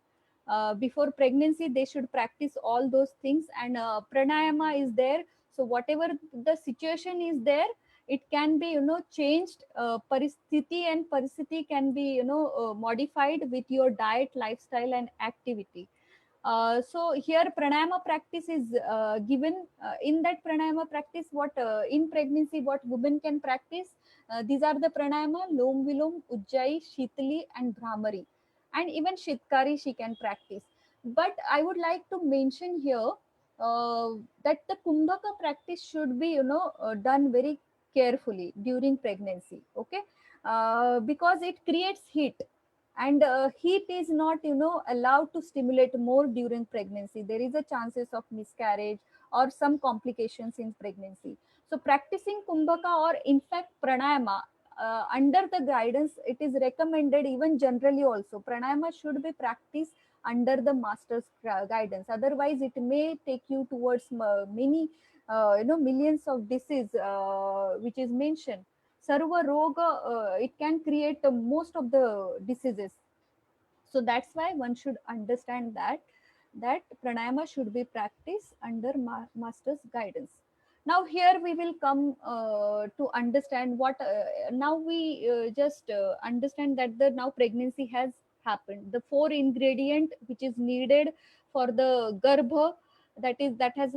Before pregnancy they should practice all those things, and pranayama is there. So whatever the situation is there, it can be changed, paristiti, and paristiti can be modified with your diet, lifestyle, and activity. So here pranayama practice is given. In that pranayama practice, what in pregnancy what women can practice, these are the pranayama: lom vilom, ujjayi, shitali, and brahmari, and even shitkari she can practice. But I would like to mention here uh, that the kumbhaka practice should be done very carefully during pregnancy. Okay, because it creates heat, and heat is not allowed to stimulate more during pregnancy. There is a chances of miscarriage or some complications in pregnancy. So practicing kumbhaka, or in fact pranayama, under the guidance, it is recommended even generally also pranayama should be practiced under the master's guidance. Otherwise it may take you towards many millions of disease which is mentioned. Sarva roga, it can create most of the diseases. So that's why one should understand that pranayama should be practiced under master's guidance. Now here we will come to understand what now we just understand that the now pregnancy has happened. The four ingredient which is needed for the garbha, that has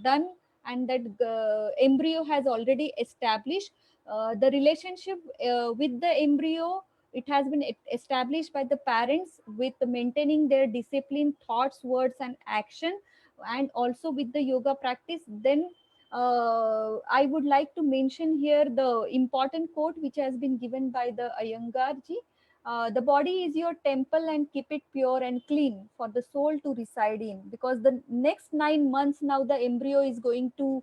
done, and that embryo has already established the relationship with the embryo. It has been established by the parents with maintaining their discipline, thoughts, words, and action, and also with the yoga practice. Then I would like to mention here the important quote which has been given by the Iyengar ji. The body is your temple and keep it pure and clean for the soul to reside in, because the next 9 months now the embryo is going to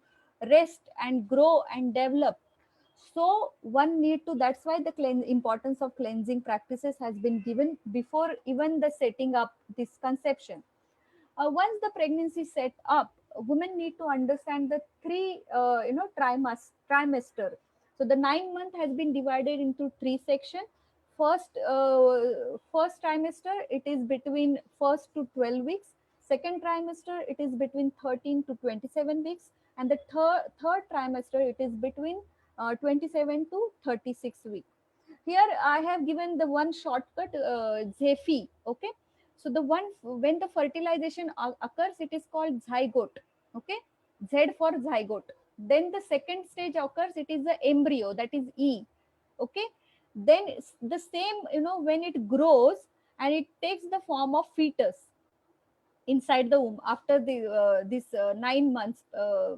rest and grow and develop. So one need to, that's why the importance of cleansing practices has been given before even the setting up this conception. Once the pregnancy set up, women need to understand the three trimester. So the 9 month has been divided into three sections. First trimester, it is between first to 12 weeks. Second trimester, it is between 13 to 27 weeks. And the third trimester, it is between 27 to 36 weeks. Here I have given the one shortcut, Zephi. Okay, so the one when the fertilization occurs, it is called zygote. Okay, Z for zygote. Then the second stage occurs, it is the embryo, that is E. Okay, then the same, when it grows and it takes the form of fetus inside the womb after the this 9 months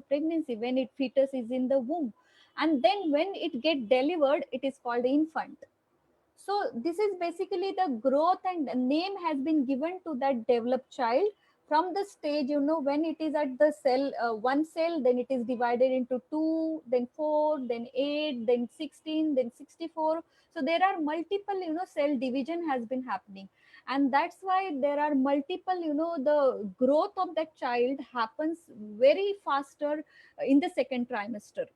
pregnancy, when it fetus is in the womb, and then when it get delivered, it is called infant. So this is basically the growth, and name has been given to that developed child from the stage, when it is at the cell, one cell, then it is divided into two, then four, then eight, then 16, then 64. So there are multiple, cell division has been happening, and that's why there are multiple, the growth of that child happens very faster in the second trimester.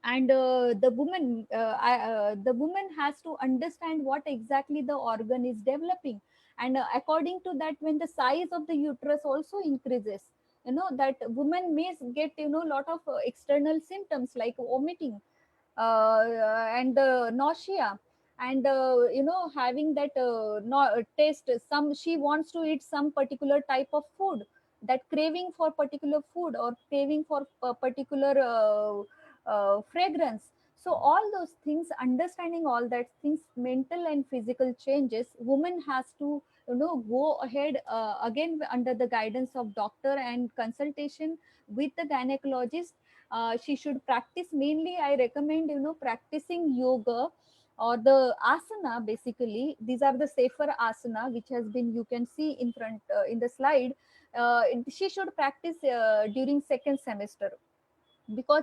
And the woman has to understand what exactly the organ is developing, and according to that, when the size of the uterus also increases, that woman may get, lot of external symptoms like vomiting, and nausea, and having that taste, some she wants to eat some particular type of food, that craving for particular food or craving for a particular fragrance. So all those things, understanding all that things, mental and physical changes, woman has to, go ahead again under the guidance of doctor and consultation with the gynecologist. She should practice, mainly I recommend, practicing yoga or the asana. Basically these are the safer asana which has been, you can see in front in the slide. She should practice during second semester, because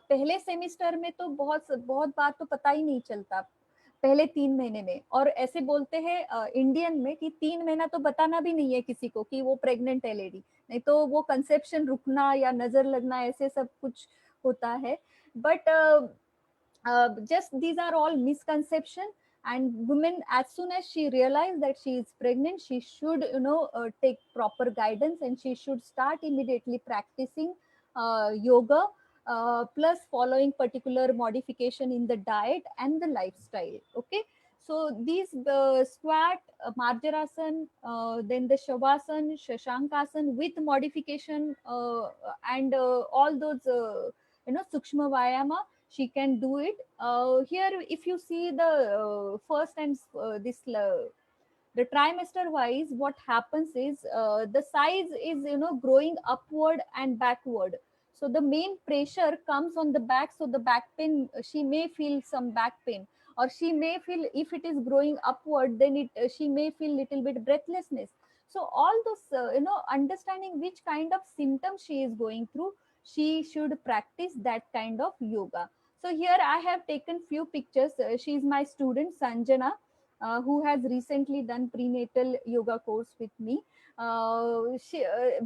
पहले semester में तो बहुत बहुत बार तो पता ही नहीं चलता पहले 3 महीने में, और ऐसे बोलते हैं इंडियन में कि 3 महीना तो बताना भी नहीं है किसी को कि वो प्रेग्नेंट है लेडी, नहीं तो वो कंसेप्शन रुकना या नजर लगना ऐसे सब कुछ होता है. But just these are all misconception, and women, as soon as she realizes that she is pregnant, she should, take proper guidance, and she should start immediately practicing yoga, plus following particular modification in the diet and the lifestyle. Okay, so these squat, marjarasan, then the shavasana, shashankasan with modification, and all those sukshma vayama, she can do it. Here if you see the first and this the trimester wise, what happens is the size is, growing upward and backward. So the main pressure comes on the back, so the back pain, she may feel some back pain, or she may feel, if it is growing upward, then it she may feel little bit breathlessness. So all those understanding which kind of symptoms she is going through, she should practice that kind of yoga. So here I have taken few pictures. She is my student Sanjana, who has recently done prenatal yoga course with me.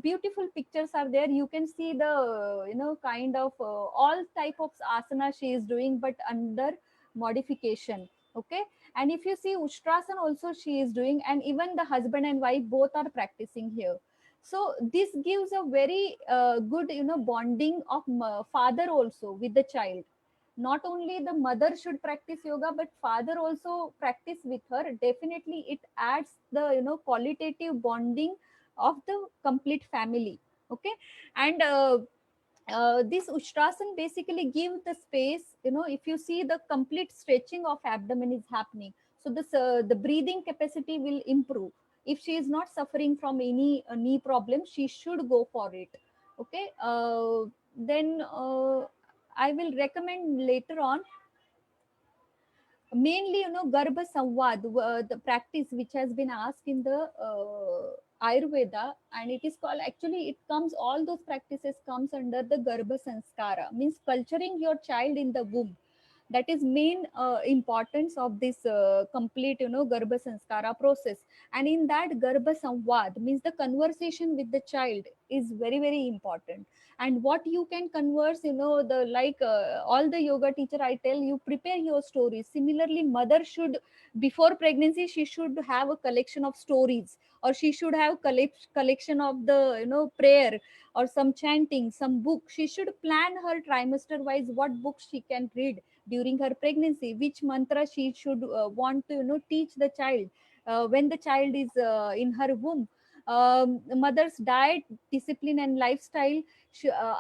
Beautiful pictures are there. You can see the kind of all type of asana she is doing, but under modification. Okay, and if you see Ustrasana also she is doing, and even the husband and wife both are practicing here. So this gives a very good bonding of father also with the child. Not only the mother should practice yoga, but father also practice with her. Definitely it adds the qualitative bonding of the complete family. Okay, and this Ustrasana basically give the space, if you see the complete stretching of abdomen is happening. So this the breathing capacity will improve. If she is not suffering from any knee problem, she should go for it. Okay, then I will recommend later on, mainly Garbha Samvad, the practice which has been asked in the Ayurveda, and it is called, actually it comes, all those practices comes under the Garbha Sanskara, means culturing your child in the womb. That is main importance of this complete Garbha Sanskara process. And in that, Garbha Samvad means the conversation with the child is very very important. And what you can converse, the like all the yoga teacher, I tell you, prepare your stories. Similarly, mother should, before pregnancy, she should have a collection of stories, or she should have collection of the prayer, or some chanting, some book. She should plan her trimester wise what books she can read during her pregnancy, which mantra she should want to teach the child when the child is in her womb. Mother's diet, discipline and lifestyle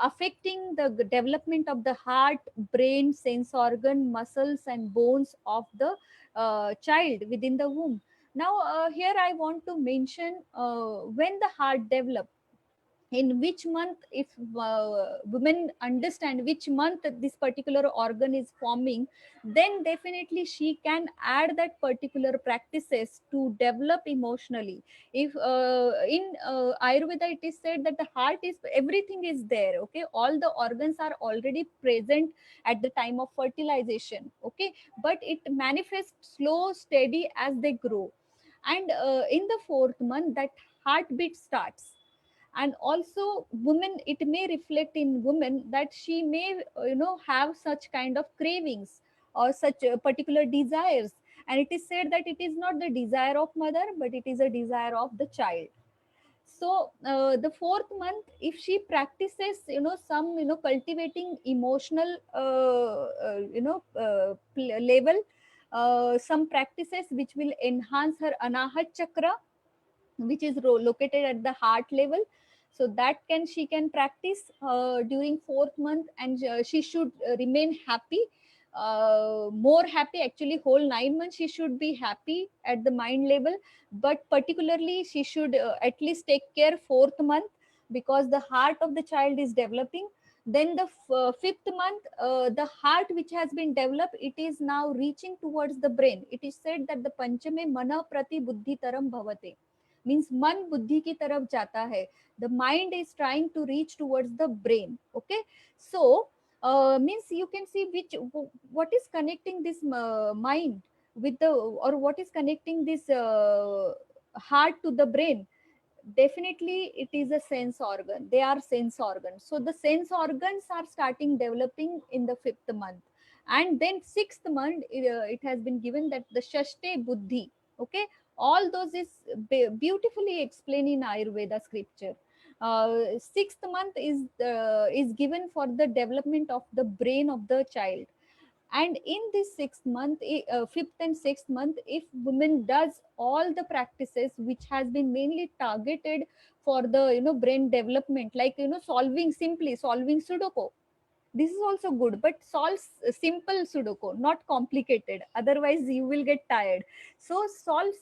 affecting the development of the heart, brain, sense organ, muscles and bones of the child within the womb. Now here I want to mention when the heart develops, in which month, if women understand which month this particular organ is forming, then definitely she can add that particular practices to develop emotionally. If in Ayurveda it is said that the heart is, everything is there. Okay, all the organs are already present at the time of fertilization. Okay, but it manifests slow steady as they grow. And in the fourth month, that heartbeat starts. And also women, it may reflect in women that she may have such kind of cravings, or such particular desires. And it is said that it is not the desire of mother, but it is a desire of the child. So the fourth month, if she practices some cultivating emotional level, some practices which will enhance her anahat chakra, which is located at the heart level. So that can, she can practice during fourth month. And she should remain happy, more happy. Actually whole 9 months she should be happy at the mind level, but particularly she should at least take care fourth month, because the heart of the child is developing. Then the fifth month, the heart which has been developed, it is now reaching towards the brain. It is said that the panchame mana prati buddhi taram bhavate, means मन बुद्धि की तरफ जाता है. The mind is trying to reach towards the brain. Okay, so means you can see which, what is connecting this mind with the, or what is connecting this heart to the brain. Definitely it is a sense organ, they are sense organs. So the sense organs are starting developing in the fifth month. And then sixth month, it has been given that the shashte buddhi. Okay, all those is beautifully explained in Ayurveda scripture. Sixth month is given for the development of the brain of the child. And in this sixth month, fifth and sixth month, if woman does all the practices which has been mainly targeted for the brain development, like solving, simply solving sudoku, this is also good, but solve simple sudoku, not complicated, otherwise you will get tired. So solve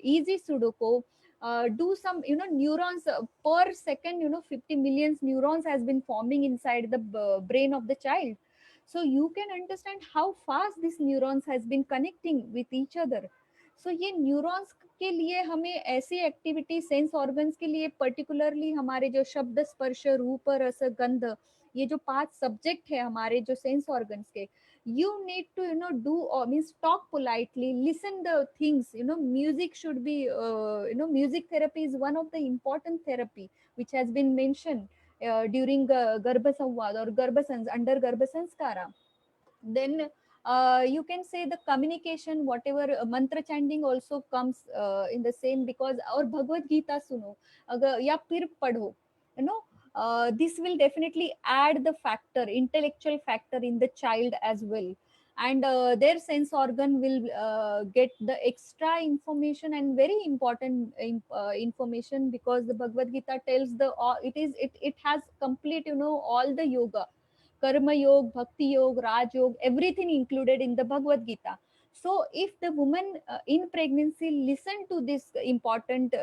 easy sudoku. Do some neurons per second, 50 million neurons has been forming inside the brain of the child. So you can understand how fast these neurons has been connecting with each other. So ये neurons के लिए हमें ऐसी activity, sense organs के लिए particularly हमारे जो शब्द स्पर्श रूप रस गंध, ये जो 5 सब्जेक्ट है हमारे जो सेंस ऑर्गन्स के, you need to do or means talk politely, listen the things, music should be music therapy is one of the important therapy which has been mentioned during garbha samvad or garbha under garbha sanskara. Then you can say the communication, whatever mantra chanting also comes in the same, because और भगवत गीता सुनो अगर या फिर पढ़ो, you know this will definitely add the factor, intellectual factor in the child as well. And their sense organ will get the extra information and very important information, because the Bhagavad Gita tells the it has complete all the yoga, karma yoga, bhakti yoga, raj yoga, everything included in the Bhagavad Gita. So if the woman in pregnancy listen to this important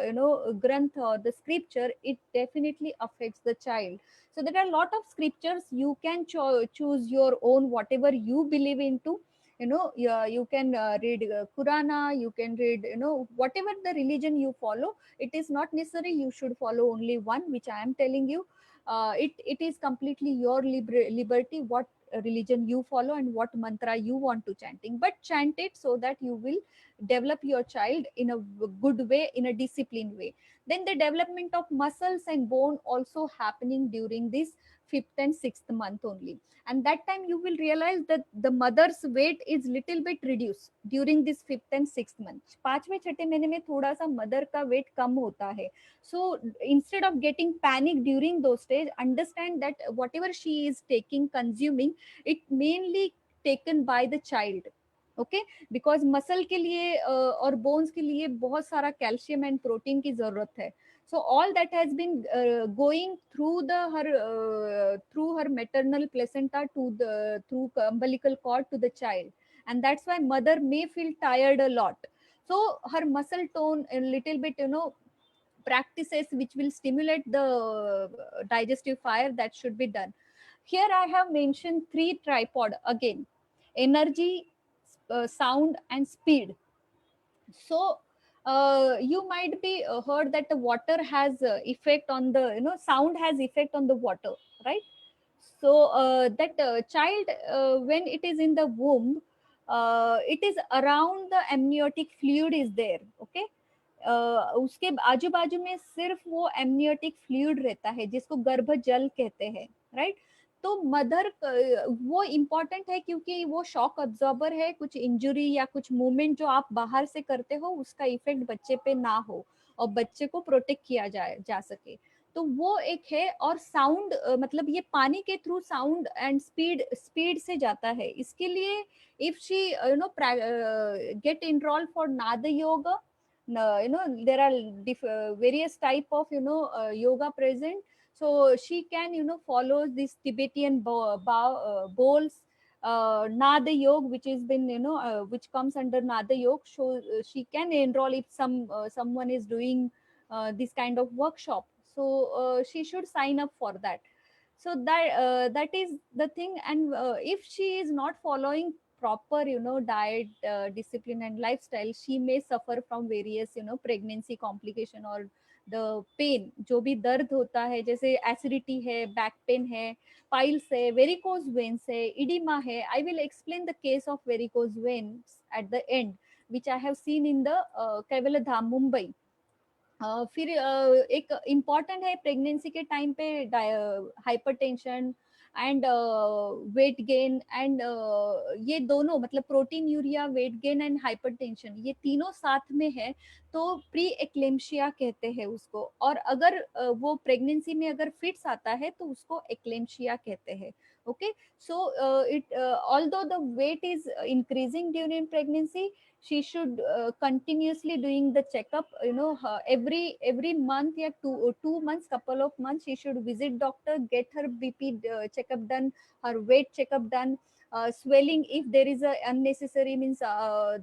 granth or the scripture, it definitely affects the child. So there are a lot of scriptures, you can choose your own whatever you believe into. Yeah, you can read Qurana, you can read whatever the religion you follow. It is not necessary you should follow only one which I am telling you. It is completely your liberty what religion you follow and what mantra you want to chanting, but chant it so that you will develop your child in a good way, in a disciplined way. Then the development of muscles and bone also happening during this fifth and sixth month only, and that time you will realize that the mother's weight is little bit reduced during this fifth and sixth month. पांचवें छठे महीने में थोड़ा सा mother का wait कम होता है. So instead of getting panic during those stage, understand that whatever she is taking, consuming, it mainly taken by the child. Okay because muscle के लिए और बोन्स के लिए बहुत सारा कैल्शियम एंड प्रोटीन की जरूरत है. So all that has been going through her maternal placenta to the through umbilical cord to the child, and that's why mother may feel tired a lot. So her muscle tone a little bit practices which will stimulate the digestive fire, that should be done. Here I have mentioned 3 tripod again: energy, sound and speed. So you might be heard that the water has effect on the sound has effect on the water, right? So that child when it is in the womb, it is around the amniotic fluid is there. Okay, उसके आजू बाजू में सिर्फ वो amniotic fluid रहता है जिसको गर्भ जल कहते हैं, राइट? तो मदर वो इम्पॉर्टेंट है क्योंकि वो शॉक अब्जॉर्बर है. कुछ इंजुरी या कुछ मूवमेंट जो आप बाहर से करते हो उसका इफेक्ट बच्चे पे ना हो और बच्चे को प्रोटेक्ट किया जा सके, तो वो एक है. और साउंड मतलब ये पानी के थ्रू साउंड एंड स्पीड से जाता है. इसके लिए if she get enrol for Nada yoga, there are various type of yoga present, so she can follow this Tibetan bowls, nada yoga, which has been which comes under nada yoga. So she can enroll if someone is doing this kind of workshop, so she should sign up for that. So that is the thing. And if she is not following proper diet discipline and lifestyle, she may suffer from various pregnancy complication or the pain. जो भी दर्द होता है जैसे acidity है, back pain है, piles है, varicose veins है, इडिमा है. I will explain the case of varicose veins at the end, which I have seen in the Kaivalyadham Mumbai. फिर एक इम्पॉर्टेंट है प्रेगनेंसी के टाइम पे hypertension and weight gain and ये दोनों मतलब proteinuria, weight gain and hypertension, ये तीनों साथ में है तो प्री एक्लेम्शिया कहते हैं उसको. और अगर वो प्रेगनेंसी में अगर फिट्स आता है तो उसको एक्लेम्शिया कहते हैं. Okay, so it although the weight is increasing during pregnancy, she should continuously doing the checkup, every month या 2 months, couple of months she should visit doctor, get her BP checkup done, her weight checkup done. Swelling, if there is a unnecessary means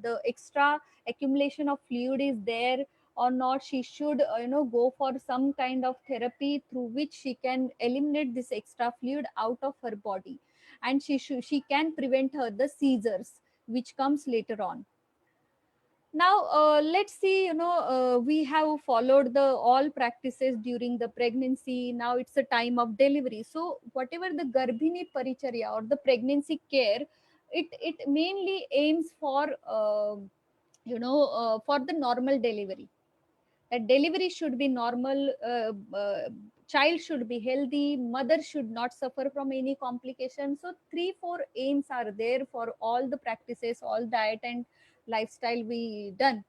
the extra accumulation of fluid is there or not, she should go for some kind of therapy through which she can eliminate this extra fluid out of her body, and she can prevent her the seizures which comes later on. Now, let's see, we have followed the all practices during the pregnancy. Now it's a time of delivery. So whatever the Garbhini Paricharya or the pregnancy care, it mainly aims for, for the normal delivery. That delivery should be normal, child should be healthy, mother should not suffer from any complications. So 3 4 aims are there for all the practices, all diet and lifestyle we done.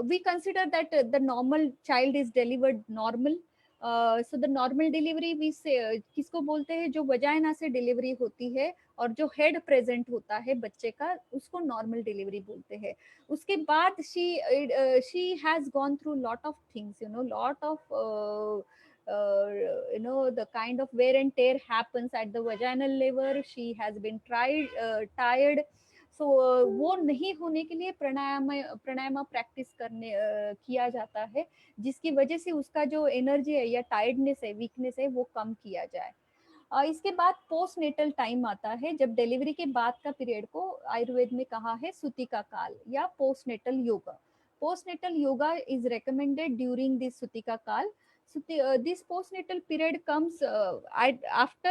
We consider that the normal child is delivered normal. So the normal delivery we say, किसको बोलते हैं, जो vagina से delivery होती है और जो head present होता है बच्चे का, उसको नॉर्मल डिलीवरी बोलते हैं. उसके बाद she has gone through lot of things, lot of the kind of wear and tear happens at the vaginal level. She has been tired. सो वो नहीं होने के लिए प्राणायाम प्रैक्टिस करने किया जाता है, जिसकी वजह से उसका जो एनर्जी है या टायर्डनेस है, वीकनेस है, वो कम किया जाए. इसके बाद पोस्ट नेटल टाइम आता है, जब डिलीवरी के बाद का पीरियड को आयुर्वेद में कहा है सुतिका काल या postnatal yoga. Postnatal yoga is recommended during this sutika kal. So this postnatal period comes after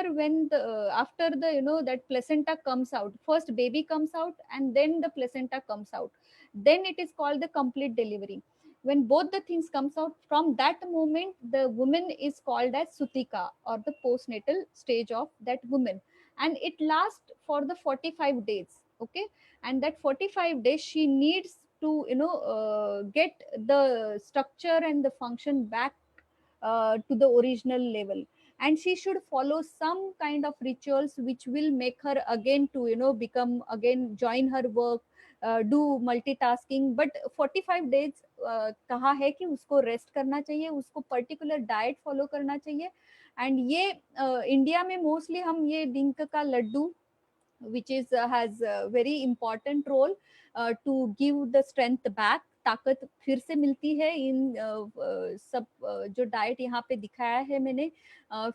after the that placenta comes out. First baby comes out and then the placenta comes out. Then it is called the complete delivery. When both the things comes out, from that moment the woman is called as sutika or the postnatal stage of that woman, and it lasts for the 45 days. Okay, and that 45 days she needs to get the structure and the function back to the original level, and she should follow some kind of rituals which will make her again to become again, join her work, do multitasking. But 45 days कहा है कि उसको rest करना चाहिए, उसको particular diet follow करना चाहिए. And ये इंडिया में मोस्टली हम ये डिंक का Laddu, which is has a very important role to give the strength back. ताकत फिर से मिलती है इन सब जो डाइट यहाँ पे दिखाया है मैंने.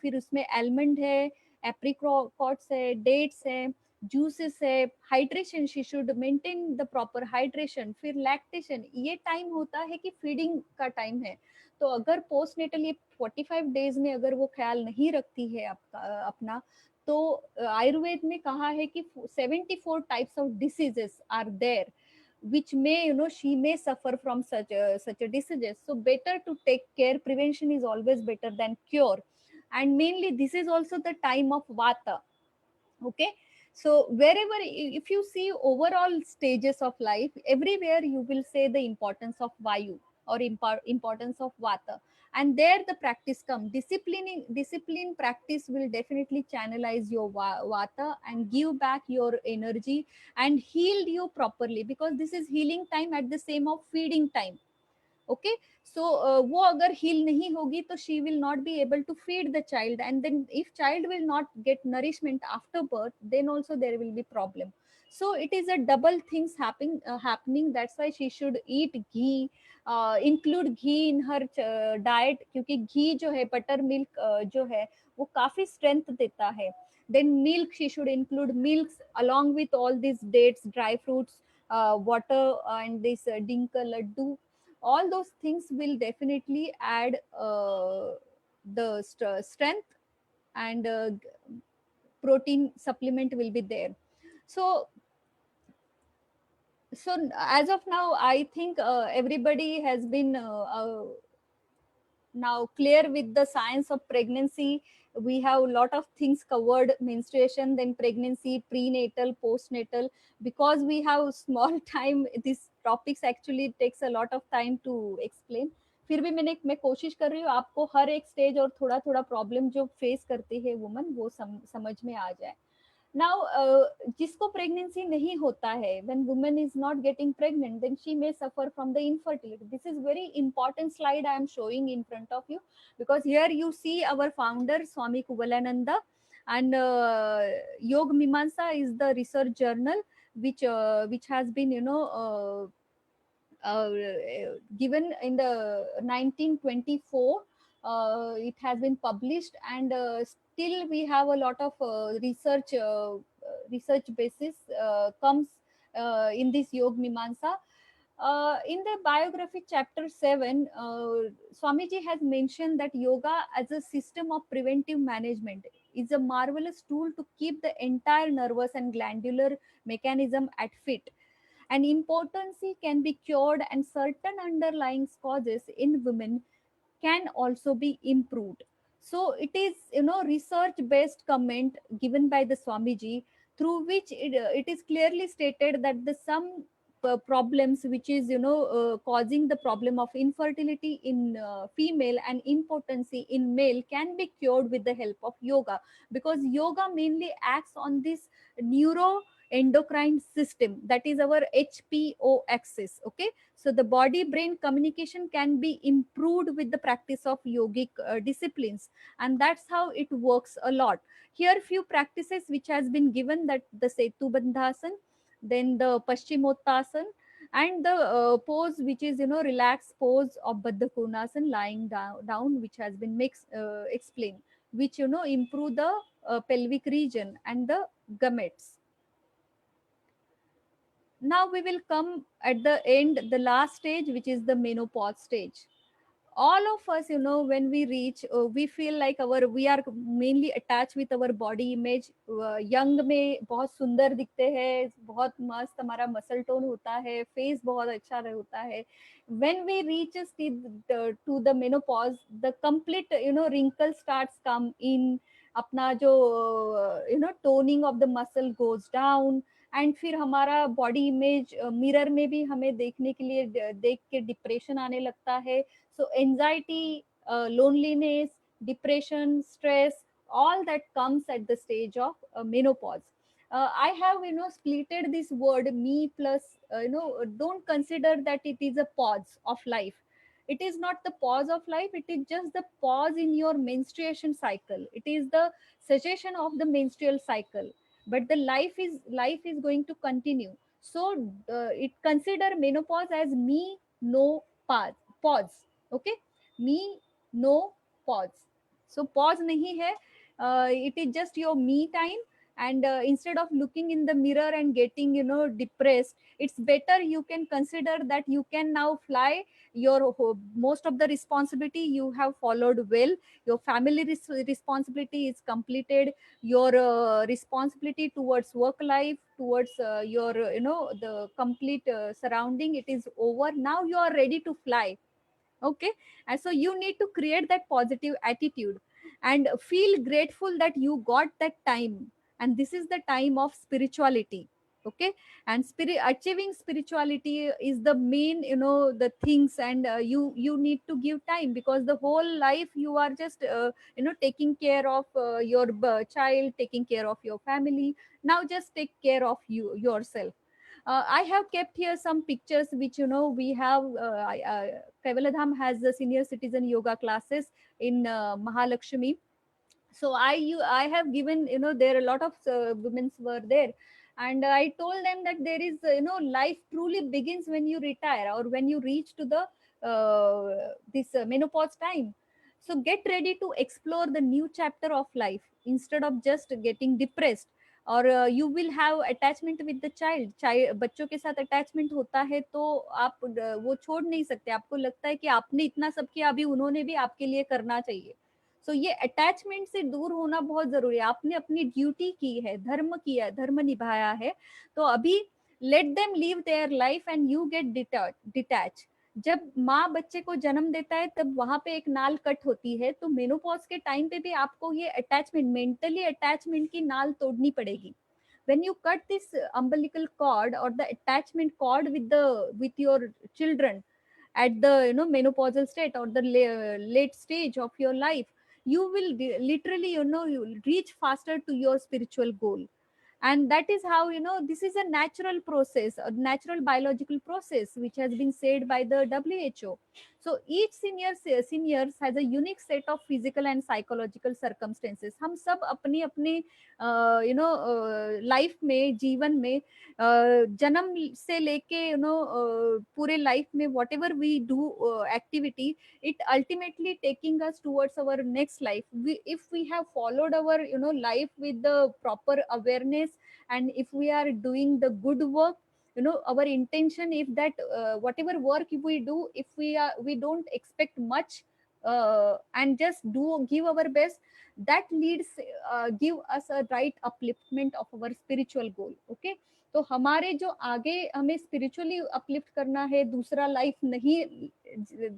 फिर उसमें एलमंड है, एप्रिकॉट्स है, डेट्स है, जूसेस है. Hydration, she should maintain the proper hydration. फिर लैक्टेशन, ये टाइम होता है कि फीडिंग का टाइम है. तो अगर पोस्ट नेटल ये 45 डेज में अगर वो ख्याल नहीं रखती है अपना, तो आयुर्वेद में कहा है कि 74 types of diseases are there which may she may suffer from such a diseases. So better to take care. Prevention is always better than cure. And mainly this is also the time of vata. Okay, so wherever, if you see overall stages of life, everywhere you will say the importance of vayu or importance of vata. And there the practice come, discipline practice will definitely channelize your vata and give back your energy and heal you properly, because this is healing time at the same of feeding time. Okay, so वो अगर heal नहीं होगी तो she will not be able to feed the child, and then if child will not get nourishment after birth, then also there will be problem. So it is a double things happening. That's why she should eat ghee, include ghee in her diet, क्योंकि घी जो है, butter milk जो है, वो काफी strength देता है. Then milk, she should include milks along with all these dates, dry fruits, water, and this dinka laddu. All those things will definitely add the strength, and protein supplement will be there. So as of now, I think everybody has been now clear with the science of pregnancy. We have a lot of things covered: menstruation, then pregnancy, prenatal, postnatal. Because we have small time, these topics actually takes a lot of time to explain. फिर भी मैं कोशिश कर रही हूँ आपको हर एक stage और थोड़ा थोड़ा प्रॉब्लम जो फेस करती है वुमन, वो समझ में आ जाए. नाउ जिसको प्रेगनेंसी नहीं होता है, when woman is not getting pregnant, then she may suffer from the infertility. This is very important slide I am showing in front of you, because here you see our founder Swami Kuvalananda, and Yog Mimamsa is the research journal which has been uh, given in the 1924. It has been published, and still we have a lot of research basis comes in this Yog Mimamsa. In the biography chapter 7, Swamiji has mentioned that yoga as a system of preventive management is a marvelous tool to keep the entire nervous and glandular mechanism at fit, and impotency can be cured, and certain underlying causes in women can also be improved. So it is, research based comment given by the Swamiji, through which it is clearly stated that the some problems which is, causing the problem of infertility in female and impotency in male can be cured with the help of yoga, because yoga mainly acts on this neuro endocrine system, that is our HPO axis. Okay, so the body brain communication can be improved with the practice of yogic disciplines, and that's how it works a lot. Here few practices which has been given, that the Setu Bandhasan, then the Paschimottanasana, and the pose which is, relaxed pose of Baddha Konasan, lying down, which has been explained, which, improve the pelvic region and the gametes. Now we will come at the end, the last stage, which is the menopause stage. All of us, when we reach, we feel like our we are mainly attached with our body image. Young में बहुत सुंदर दिखते हैं, बहुत मस्त हमारा muscle tone होता है, फेस बहुत अच्छा होता है. When we reach to the menopause, the complete, wrinkle starts come in, अपना जो toning of the muscle goes down, and फिर हमारा बॉडी इमेज मिरर में भी हमें देखने के लिए देख के डिप्रेशन आने लगता है. So anxiety, loneliness, depression, stress, all that comes at the stage of menopause. I have, splitted this word me plus, don't consider that it is a pause of life. It is not the pause of life. It is just the pause in your menstruation cycle. It is the cessation of the menstrual cycle. But the life is going to continue. So it consider menopause as me no pause. Okay, me no pause. So pause nahi hai. It is just your me time, and instead of looking in the mirror and getting, depressed, it's better you can consider that you can now fly. Your most of the responsibility you have followed well. Your family responsibility is completed. Your responsibility towards work life, towards your, the complete surrounding, it is over. Now you are ready to fly. Okay, and so you need to create that positive attitude and feel grateful that you got that time, and this is the time of spirituality. Okay, and achieving spirituality is the main, the things, and you need to give time, because the whole life you are just, taking care of your child, taking care of your family. Now just take care of yourself. I have kept here some pictures which, we have. Kaivaladham has the senior citizen yoga classes in Mahalakshmi. So I have given, there a lot of women were there, and I told them that there is, life truly begins when you retire or when you reach to the this menopause time. So get ready to explore the new chapter of life instead of just getting depressed. और you will have attachment with the child. बच्चों के साथ attachment होता है तो आप वो छोड़ नहीं सकते. आपको लगता है कि आपने इतना सब किया, अभी उन्होंने भी आपके लिए करना चाहिए. सो ये अटैचमेंट से दूर होना बहुत जरूरी है. आपने अपनी ड्यूटी की है, धर्म किया है, धर्म निभाया है, तो अभी let them live their life and you get detach. जब माँ बच्चे को जन्म देता है तब वहां पे एक नाल कट होती है, तो मेनोपॉज के टाइम पे भी आपको ये अटैचमेंट, मेंटली अटैचमेंट की नाल तोड़नी पड़ेगी. when you cut this umbilical cord or the attachment cord with your children at the, menopausal state or the late stage of your life, you will literally, you will reach faster to your spiritual goal. And that is how, this is a natural process, a natural biological process which has been said by the WHO. So each seniors has a unique set of physical and psychological circumstances. हम सब अपनी अपनी life में, जीवन में, जन्म से लेके, पूरे लाइफ में whatever we do activity, it ultimately taking us towards our next life. If we have followed our, life with the proper awareness, and if we are doing the good work, our intention, if that whatever work we do, if we don't expect much, and just give our best, that leads give us a right upliftment of our spiritual goal. Okay, तो हमारे जो आगे हमें spiritually uplift करना है, दूसरा life नहीं,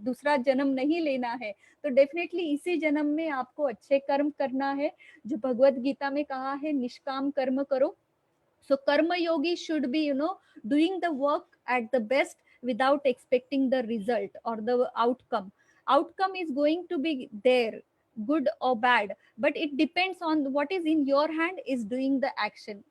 दूसरा जन्म नहीं लेना है, तो डेफिनेटली इसी जन्म में आपको अच्छे कर्म करना है, जो भगवत गीता में कहा है निष्काम कर्म करो. So karma yogi should be doing the work at the best without expecting the result or the outcome is going to be there, good or bad, but it depends on what is in your hand is doing the action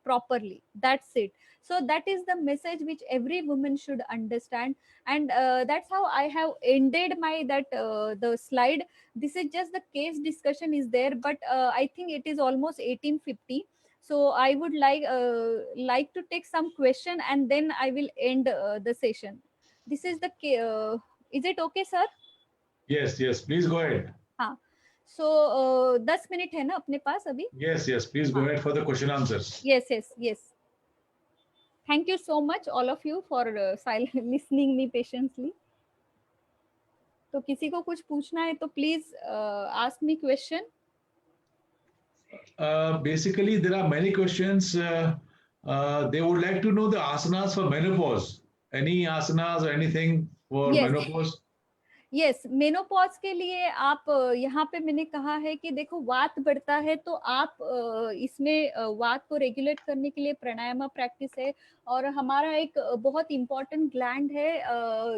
properly. That's it. So that is the message which every woman should understand, and that's how I have ended my that the slide. This is just the case discussion is there, but I think it is almost 18:50. So I would like to take some question, and then I will end the session. This is the is it okay, sir? Yes, yes, please go ahead. हाँ. So 10 minute है ना अपने पास अभी? Yes, yes, please go ahead for the question answers. Yes. Thank you so much all of you for listening me patiently. तो किसी को कुछ पूछना है तो please ask me question. Basically, there are many questions. They would like to know the asanas for menopause. Any asanas or anything for menopause? Yes, menopause के लिए आप यहाँ पे मैंने कहा है कि देखो वात बढ़ता है, तो आप इसमें वात को रेगुलेट करने के लिए प्राणायाम प्रैक्टिस है, और हमारा एक बहुत इंपॉर्टेंट ग्लैंड है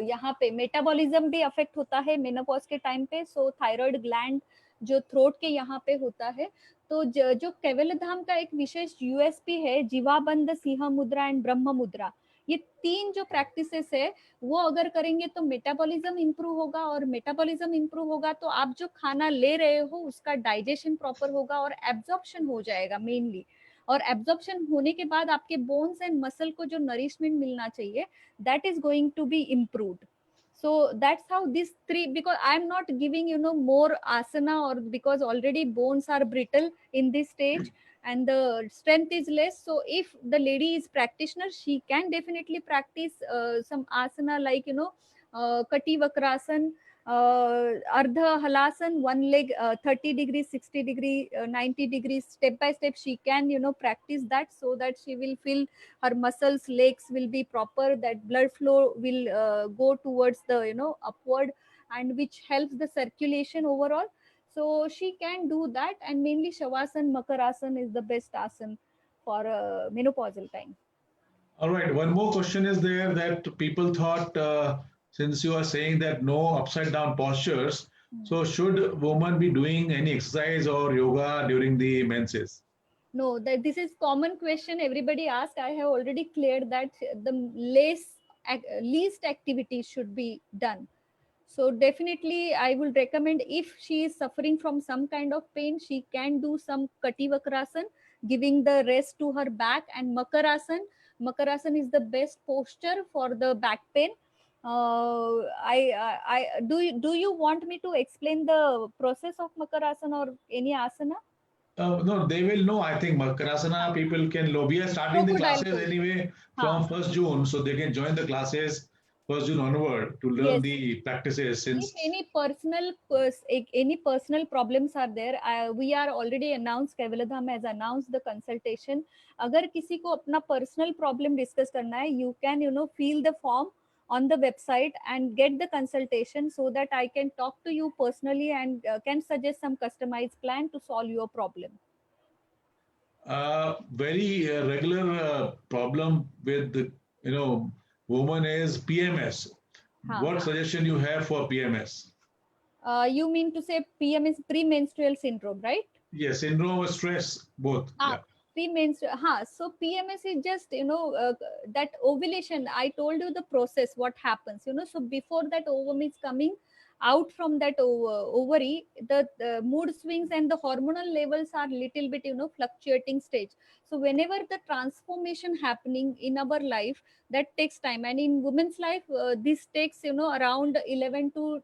यहाँ पे, मेटाबॉलिज्म भी अफेक्ट होता है मेनोपॉज के टाइम पे. सो थायराइड ग्लैंड जो थ्रोट के यहाँ पे होता है, तो जो कैवल्य धाम का एक विशेष यूएसपी है, जीवाबंद, सिंह मुद्रा एंड ब्रह्म मुद्रा, ये 3 जो प्रैक्टिसेस है वो अगर करेंगे तो मेटाबॉलिज्म इंप्रूव होगा, और मेटाबॉलिज्म इंप्रूव होगा तो आप जो खाना ले रहे हो उसका डाइजेशन प्रॉपर होगा और एब्जॉर्प्शन हो जाएगा मेनली, और एब्जॉर्प्शन होने के बाद आपके बोन्स एंड मसल को जो नरिशमेंट मिलना चाहिए that is going to be improved. So that's how these 3, because I am not giving more asana, or because already bones are brittle in this stage and the strength is less. So if the lady is practitioner, she can definitely practice some asana like kati vakrasan, ardha halasan, one leg 30 degrees, 60 degree, 90 degrees, step by step she can practice that, so that she will feel her muscles, legs will be proper, that blood flow will go towards the upward, and which helps the circulation overall. So she can do that, and mainly Shavasana, Makarasana is the best asana for menopausal time. All right, one more question is there that people thought, since you are saying that no upside down postures, so should women be doing any exercise or yoga during the menses? No, this is common question everybody asks. I have already cleared that the least activity should be done. So definitely I will recommend, if she is suffering from some kind of pain, she can do some Kati Vakrasan, giving the rest to her back, and Makarasan. Makarasan is the best posture for the back pain. Do you want me to explain the process of Makarasana or any asana? No, they will know. I think Makarasana people can know. We are starting the classes anyway from 1st June, so they can join the classes 1st June onward to learn the practices. Since if any personal problems are there, we are already announced, Kaivaladham has announced the consultation. अगर किसी को अपना personal problem discuss करना है, you can fill the form on the website and get the consultation, so that I can talk to you personally and can suggest some customized plan to solve your problem. Very regular problem with woman is PMS. What suggestion you have for PMS? You mean to say PMS, premenstrual syndrome, right? Yes, syndrome or stress, both. Premenstrual. So PMS is just that ovulation. I told you the process, what happens. So before that ovum is coming out from that ovary, the mood swings and the hormonal levels are little bit fluctuating stage. So whenever the transformation happening in our life, that takes time, and in women's life this takes around 11 to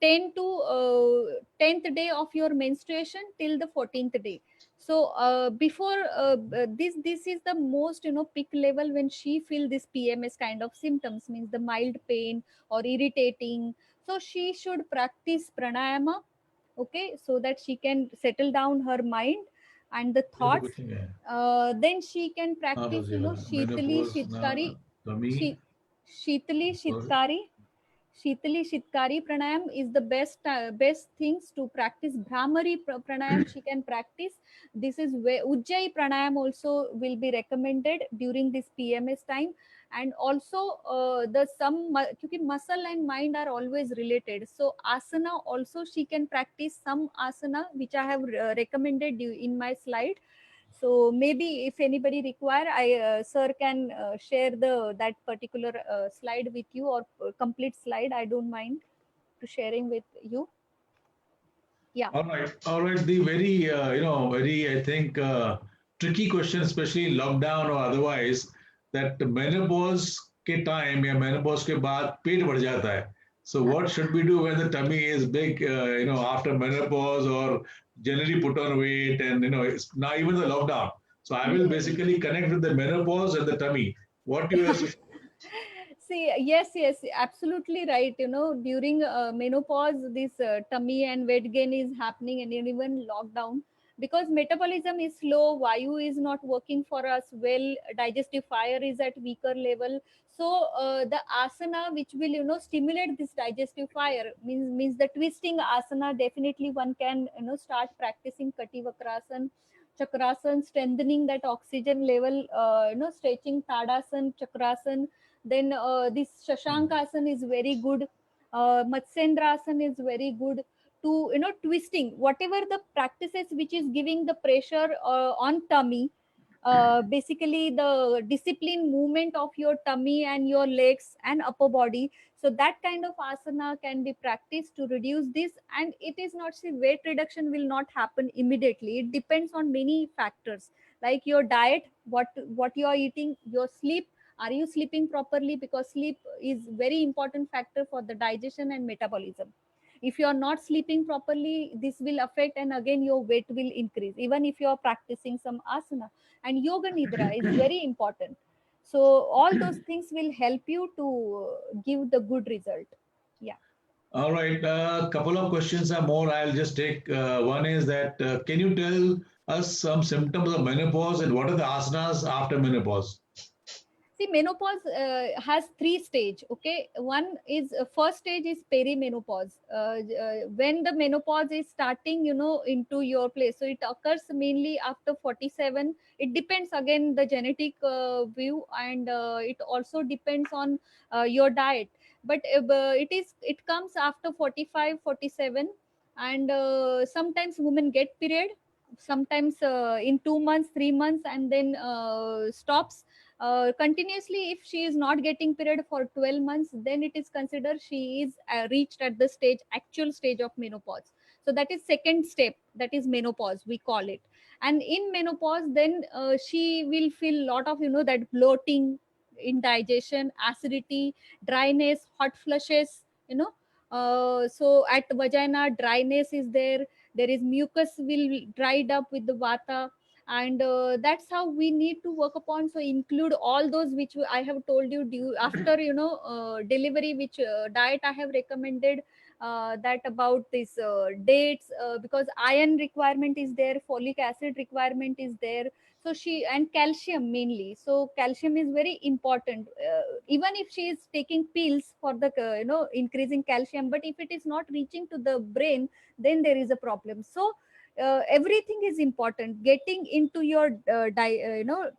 10 to 10th day of your menstruation till the 14th day. So before this is the most peak level when she feel this PMS kind of symptoms, means the mild pain or irritating. So she should practice pranayama, okay, so that she can settle down her mind and the ये तो thoughts. कुछ नहीं है. Then she can हाँ practice बस ये वाला. Shitali Menopause ना Shitkari, tummy. Shitali Shitkari. Shitali Shitkari pranayam is the best things to practice. Brahmari pranayam she can practice. This is where Ujjayi pranayam also will be recommended during this PMS time. And also the some because muscle and mind are always related. So asana also she can practice some asana which I have recommended you in my slide. So maybe if anybody require, I sir can share that particular slide with you, or complete slide. I don't mind to sharing with you. Yeah. All right, all right. The very very I think tricky question, especially in lockdown or otherwise, that menopause के time या menopause के बाद पेट बढ़ जाता है. So what should we do when the tummy is big, after menopause, or generally put on weight, and it's now even the lockdown. So I will basically connect with the menopause and the tummy. What do you have to See, yes, absolutely right. During menopause, this tummy and weight gain is happening, and even lockdown, because metabolism is slow, Vayu is not working for us well, digestive fire is at weaker level. So the asana which will stimulate this digestive fire, means the twisting asana. Definitely one can start practicing Kativakrasana, Chakrasan, strengthening that oxygen level. Stretching Tadasan, Chakrasan. Then this Shashankasana is very good. Matsendrasana is very good to twisting whatever the practices which is giving the pressure on tummy. Basically the discipline movement of your tummy and your legs and upper body. So that kind of asana can be practiced to reduce this. And it is not, see, weight reduction will not happen immediately. It depends on many factors, like your diet, what you are eating, your sleep. Are you sleeping properly? Because sleep is very important factor for the digestion and metabolism. If you are not sleeping properly, this will affect, and again your weight will increase, even if you are practicing some asana. And yoga nidra is very important. So all those things will help you to give the good result. Yeah. All right, a couple of questions are more. I'll just take one is that can you tell us some symptoms of menopause and what are the asanas after menopause? See, menopause has three stage. Okay, one is first stage is perimenopause. When the menopause is starting, into your place. So it occurs mainly after 47. It depends again the genetic view, and it also depends on your diet. But it comes after 45, 47, and sometimes women get period. Sometimes in 2 months, 3 months, and then stops continuously. If she is not getting period for 12 months, then it is considered she is reached at the actual stage of menopause. So that is second step, that is menopause we call it. And in menopause, then she will feel lot of that bloating, indigestion, acidity, dryness, hot flushes, so at vagina dryness is there. There is mucus will dried up with the vata. And that's how we need to work upon. So include all those which I have told you due after delivery, which diet I have recommended, that about this dates, because iron requirement is there, folic acid requirement is there. So she, and calcium mainly. So calcium is very important, even if she is taking pills for the increasing calcium, but if it is not reaching to the brain, then there is a problem. So everything is important, getting into your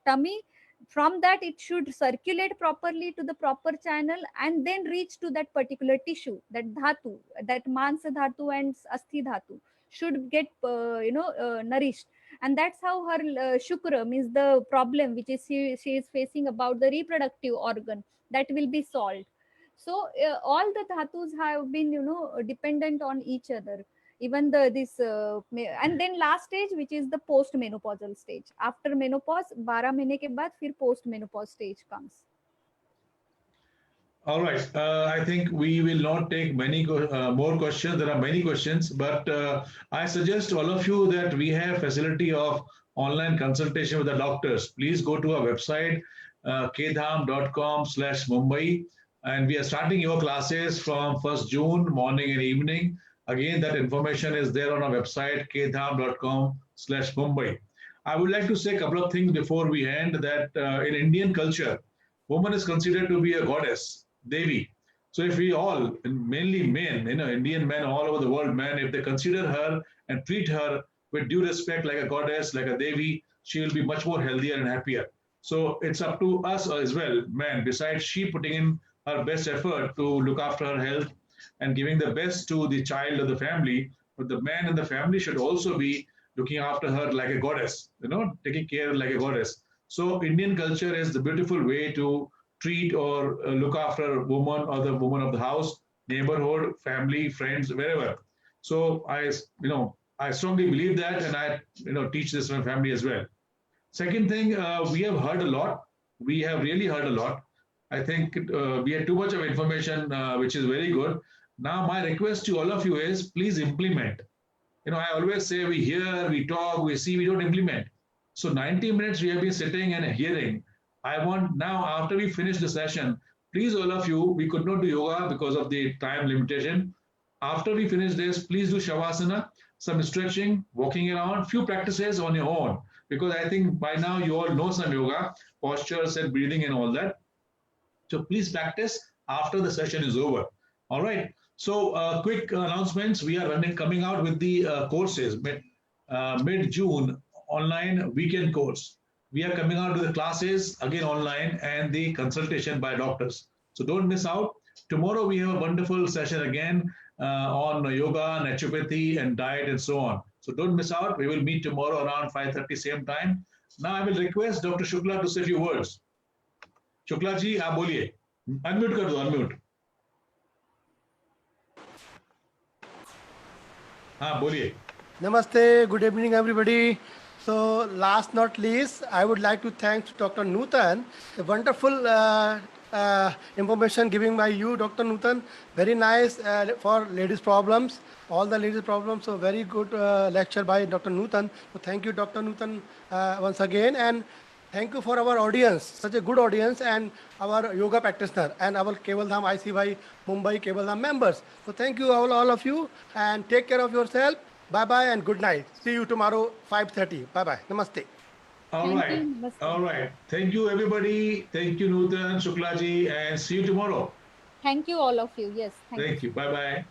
tummy. From that, it should circulate properly to the proper channel, and then reach to that particular tissue, that dhatu, that mansa dhatu and asthi dhatu should get nourished. And that's how her shukra, means the problem which is she is facing about the reproductive organ, that will be solved. So all the dhatus have been dependent on each other. Even and then last stage, which is the post menopausal stage. After menopause 12 महीने के बाद फिर post menopause stage comes. All right. I think we will not take many more questions. There are many questions, but I suggest all of you that we have facility of online consultation with the doctors. Please go to our website, kdham.com/Mumbai, and we are starting your classes from 1st June, morning and evening. Again, that information is there on our website, kdham.com/Mumbai. I would like to say a couple of things before we end that in Indian culture, woman is considered to be a goddess, Devi. So if we all, and mainly men, Indian men all over the world, men, if they consider her and treat her with due respect like a goddess, like a Devi, she will be much more healthier and happier. So it's up to us as well, men, besides she putting in her best effort to look after her health and giving the best to the child or the family, but the man in the family should also be looking after her like a goddess, taking care like a goddess. So Indian culture is the beautiful way to treat or look after a woman or the woman of the house, neighborhood, family, friends, wherever. So I strongly believe that, and I, teach this in my family as well. Second thing, we have heard a lot. We have really heard a lot. I think we had too much of information, which is very good. Now, my request to all of you is please implement. I always say we hear, we talk, we see, we don't implement. So 90 minutes we have been sitting and hearing. I want now, after we finish the session, please all of you, we could not do yoga because of the time limitation. After we finish this, please do Shavasana, some stretching, walking around, few practices on your own. Because I think by now you all know some yoga, postures and breathing and all that. So please practice after the session is over. All right. So quick announcements. We are coming out with the courses mid-June online weekend course. We are coming out with the classes again online and the consultation by doctors. So don't miss out. Tomorrow we have a wonderful session again on yoga, naturopathy, and diet and so on. So don't miss out. We will meet tomorrow around 5:30 same time. Now I will request Dr. Shukla to say a few words. Shukla ji आप बोलिए unmute कर दो unmute हाँ बोलिए Namaste, good evening everybody. So last not least, I would like to thank Dr. Nutan, the wonderful information giving by you, Dr. Nutan. Very nice for ladies' problems, all the ladies' problems. So very good lecture by Dr. Nutan. So thank you, Dr. Nutan, once again. And thank you for our audience, such a good audience, and our yoga practitioner and our Keval Dham ICY Mumbai Keval Dham members. So thank you all of you, and take care of yourself. Bye-bye and good night. See you tomorrow 5:30. Bye-bye. Namaste. All right. All right. Thank you, everybody. Thank you, Nutan, Shukla ji, and see you tomorrow. Thank you, all of you. Yes. Thank you. Bye-bye.